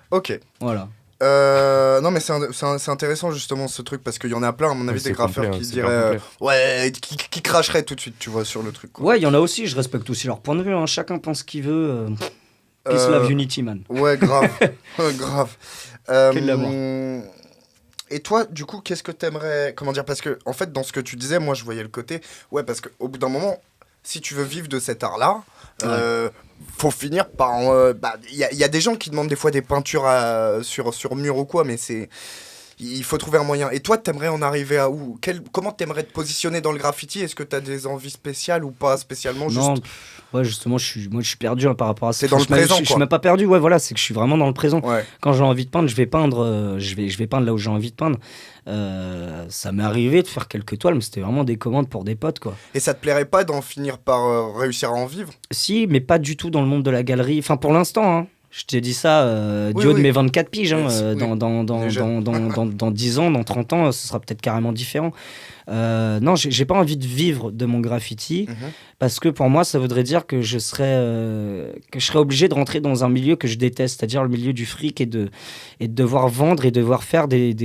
Ok. Voilà. Non mais c'est intéressant justement ce truc parce qu'il y en a plein à mon avis des graffeurs qui diraient qui cracheraient tout de suite, tu vois, sur le truc, quoi. Ouais, il y en a aussi, je respecte aussi leur point de vue, hein. Chacun pense ce qu'il veut. Peace, love, unity, man. Ouais, grave. Grave. Quel amour. Et toi, du coup, qu'est-ce que t'aimerais, comment dire, parce que en fait dans ce que tu disais, moi je voyais le côté, ouais, parce qu'au bout d'un moment, si tu veux vivre de cet art-là, faut finir par... Il y a des gens qui demandent des fois des peintures sur mur ou quoi, mais il faut trouver un moyen. Et toi, t'aimerais en arriver à où? Comment t'aimerais te positionner dans le graffiti? Est-ce que t'as des envies spéciales ou pas spécialement? Non, ouais, justement, je suis perdu par rapport à ça. C'est dans le présent, quoi. Je suis même pas perdu, ouais, voilà, c'est que je suis vraiment dans le présent. Ouais. Quand j'ai envie de peindre, je vais peindre, je vais peindre là où j'ai envie de peindre. Ça m'est arrivé de faire quelques toiles, mais c'était vraiment des commandes pour des potes, quoi. Et ça te plairait pas d'en finir par réussir à en vivre? Si, mais pas du tout dans le monde de la galerie. Enfin, pour l'instant, hein. Je t'ai dit ça du haut de mes 24 piges. Hein, dans 10 ans, dans 30 ans, ce sera peut-être carrément différent. Non, j'ai pas envie de vivre de mon graffiti parce que pour moi, ça voudrait dire que je serais obligé de rentrer dans un milieu que je déteste, c'est-à-dire le milieu du fric et de devoir vendre et devoir faire des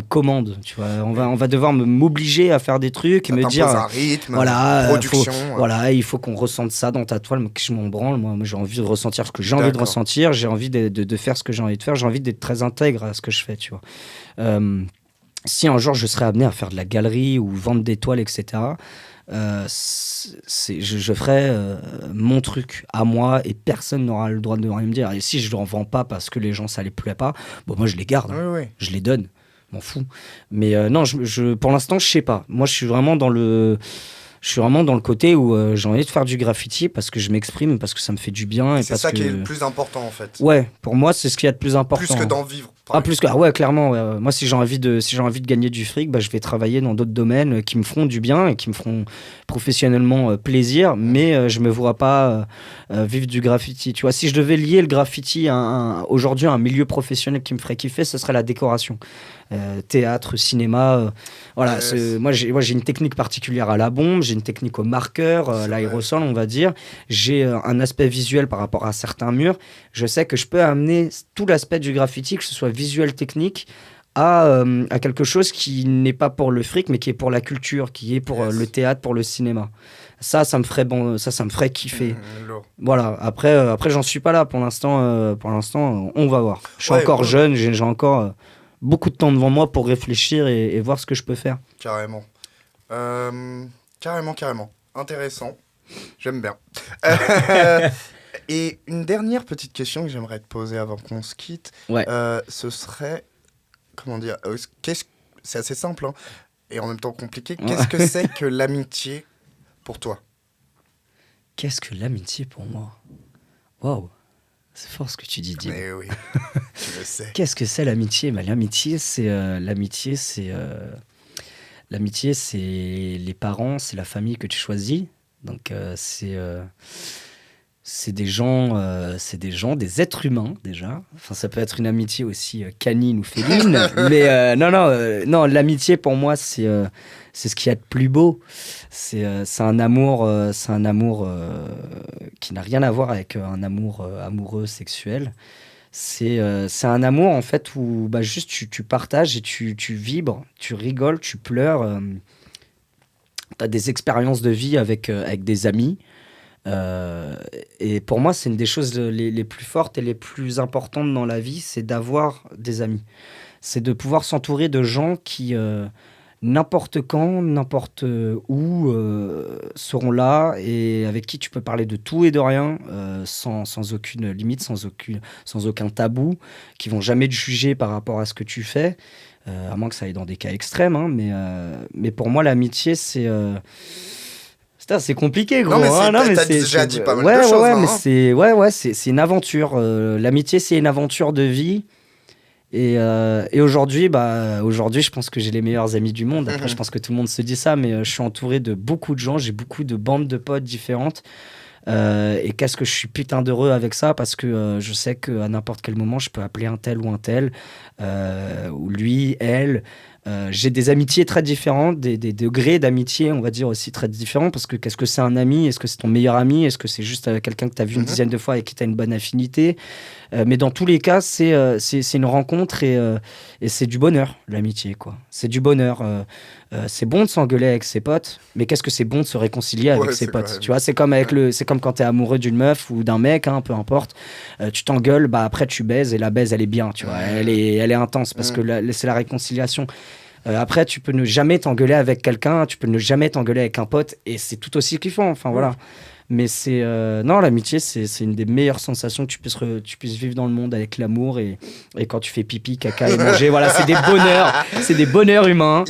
commandes. Tu vois, on va devoir m'obliger à faire des trucs et me dire un rythme, voilà, production. Voilà, il faut qu'on ressente ça dans ta toile, mais que je m'en branle. Moi, j'ai envie de ressentir ce que j'ai envie de ressentir. J'ai envie de faire ce que j'ai envie de faire. J'ai envie d'être très intègre à ce que je fais, tu vois. Si un jour je serais amené à faire de la galerie ou vendre des toiles, etc., je ferais mon truc à moi et personne n'aura le droit de rien me dire. Et si je ne en vends pas parce que les gens, ça les plaît pas, bon, moi je les garde, je les donne, m'en fous. Mais non, pour l'instant, je sais pas. Moi, je suis vraiment dans le côté où j'ai envie de faire du graffiti parce que je m'exprime, parce que ça me fait du bien. C'est ça qui est le plus important, en fait. Ouais, pour moi, c'est ce qu'il y a de plus important. Plus que d'en vivre. Ouais, clairement. Ouais. Moi, si j'ai envie de gagner du fric, je vais travailler dans d'autres domaines qui me feront du bien et qui me feront professionnellement plaisir, mais je me vois pas vivre du graffiti. Tu vois, si je devais lier le graffiti aujourd'hui à un milieu professionnel qui me ferait kiffer, ce serait la décoration. Théâtre, cinéma, voilà. Moi, j'ai une technique particulière à la bombe, j'ai une technique au marqueur, à l'aérosol, on va dire. J'ai un aspect visuel par rapport à certains murs. Je sais que je peux amener tout l'aspect du graffiti, que ce soit visuel, technique, à quelque chose qui n'est pas pour le fric, mais qui est pour la culture, qui est pour le théâtre, pour le cinéma. Ça me ferait kiffer. Voilà. Après, j'en suis pas là pour l'instant. On va voir. Je suis encore jeune, j'ai encore beaucoup de temps devant moi pour réfléchir et voir ce que je peux faire. Carrément. Carrément. Intéressant. J'aime bien. Et une dernière petite question que j'aimerais te poser avant qu'on se quitte. Ce serait... Comment dire c'est assez simple et en même temps compliqué. Qu'est-ce que c'est que l'amitié pour toi ? Qu'est-ce que l'amitié pour moi ? Waouh, c'est fort ce que tu dis, Dim. Mais oui, tu le sais. Qu'est-ce que c'est l'amitié ? L'amitié, c'est les parents, c'est la famille que tu choisis. Donc c'est des gens, des êtres humains déjà. Enfin, ça peut être une amitié aussi canine ou féline, mais non, l'amitié pour moi c'est ce qu'il y a de plus beau. C'est un amour qui n'a rien à voir avec un amour amoureux sexuel. C'est un amour en fait où juste tu partages et tu vibres, tu rigoles, tu pleures. T'as des expériences de vie avec des amis. Et pour moi, c'est une des choses les plus fortes et les plus importantes dans la vie, c'est d'avoir des amis. C'est de pouvoir s'entourer de gens qui, n'importe quand, n'importe où, seront là et avec qui tu peux parler de tout et de rien, sans aucune limite, sans aucun tabou, qui vont jamais te juger par rapport à ce que tu fais, à moins que ça aille dans des cas extrêmes, mais pour moi, l'amitié, c'est compliqué, gros. T'as déjà dit pas mal de choses. Mais c'est une aventure. L'amitié, c'est une aventure de vie. Et aujourd'hui, je pense que j'ai les meilleurs amis du monde. Après, je pense que tout le monde se dit ça, mais je suis entouré de beaucoup de gens. J'ai beaucoup de bandes de potes différentes. Et qu'est-ce que je suis putain d'heureux avec ça, parce que je sais qu'à n'importe quel moment, je peux appeler un tel ou un tel, ou lui, elle. J'ai des amitiés très différentes, des degrés d'amitié, on va dire, aussi très différents, parce que qu'est-ce que c'est un ami ? Est-ce que c'est ton meilleur ami ? Est-ce que c'est juste quelqu'un que tu as vu une dizaine de fois et qui tu as une bonne affinité ? Mais dans tous les cas, c'est une rencontre et c'est du bonheur, l'amitié, quoi. C'est du bonheur. C'est bon de s'engueuler avec ses potes, mais qu'est-ce que c'est bon de se réconcilier avec ses potes ? Tu vois, c'est comme quand t'es amoureux d'une meuf ou d'un mec, peu importe. Tu t'engueules, après tu baises et la baise, elle est bien, tu vois. Elle est intense parce que c'est la réconciliation. Après, tu peux ne jamais t'engueuler avec quelqu'un, tu peux ne jamais t'engueuler avec un pote et c'est tout aussi kiffant. Enfin, voilà. Mais l'amitié, c'est une des meilleures sensations que tu puisses vivre dans le monde, avec l'amour et quand tu fais pipi, caca et manger. Voilà, c'est des bonheurs humains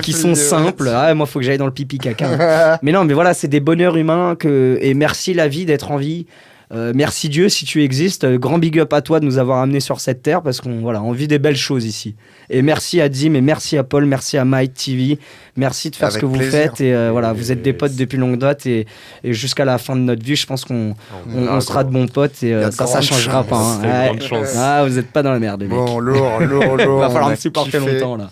qui sont simples. Moi, faut que j'aille dans le pipi, caca. Mais non, mais voilà, c'est des bonheurs humains et merci la vie d'être en vie. Merci Dieu si tu existes. Grand big up à toi de nous avoir amenés sur cette terre parce on vit des belles choses ici. Et merci à Dim et merci à Paul, merci à Might TV. Merci de faire ce que vous faites et vous êtes des potes depuis longue date et jusqu'à la fin de notre vie, je pense qu'on sera de bons potes et ça changera pas. Vous êtes pas dans la merde, les mecs. Bon, lourd. Il va falloir me supporter longtemps là.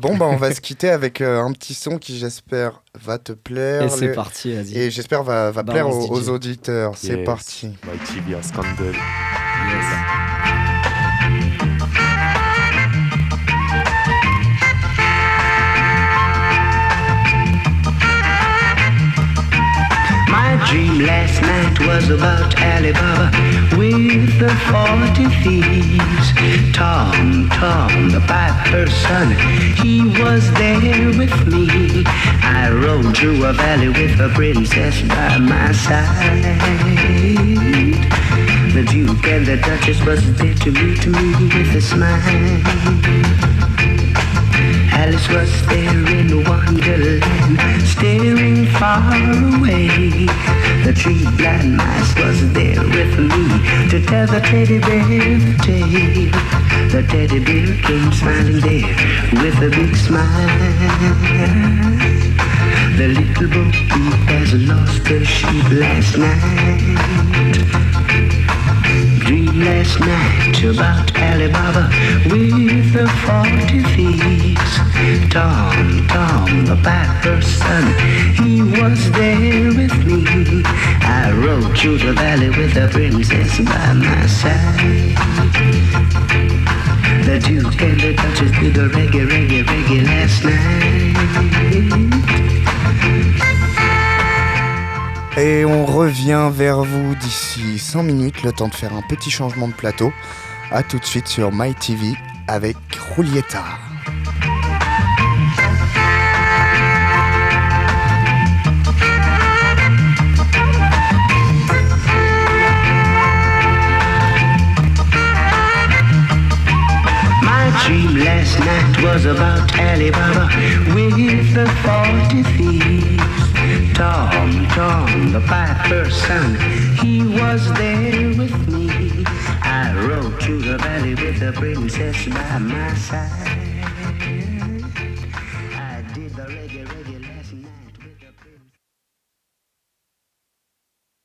On va se quitter avec un petit son qui j'espère va te plaire. Et c'est parti, vas-y. Et j'espère va plaire aux auditeurs. C'est parti. Might TV, un scandale. My dream last night was about Alibaba with the 40 thieves. Tom, the piper's son, he was there with me. I rode through a valley with a princess by my side. The Duke and the Duchess was there to meet me with a smile. Alice was there in Wonderland, staring far away. The tree blind mice was there with me to tell the teddy bear the tale. The teddy bear came smiling there with a big smile. The little Bo Peep has lost her sheep last night. Dream last night about Ali Baba with the 40 thieves. Tom, the piper's son, he was there with me. I rode through the valley with the princess by my side. The Duke and the Duchess did the reggae last night. Et on revient vers vous d'ici 5 minutes, le temps de faire un petit changement de plateau. A tout de suite sur MyTV avec Julieta. Dream last night was about Ali Baba with the 40 thieves. Tom, the piper's son, he was there with me. I rode through the valley with the princess by my side.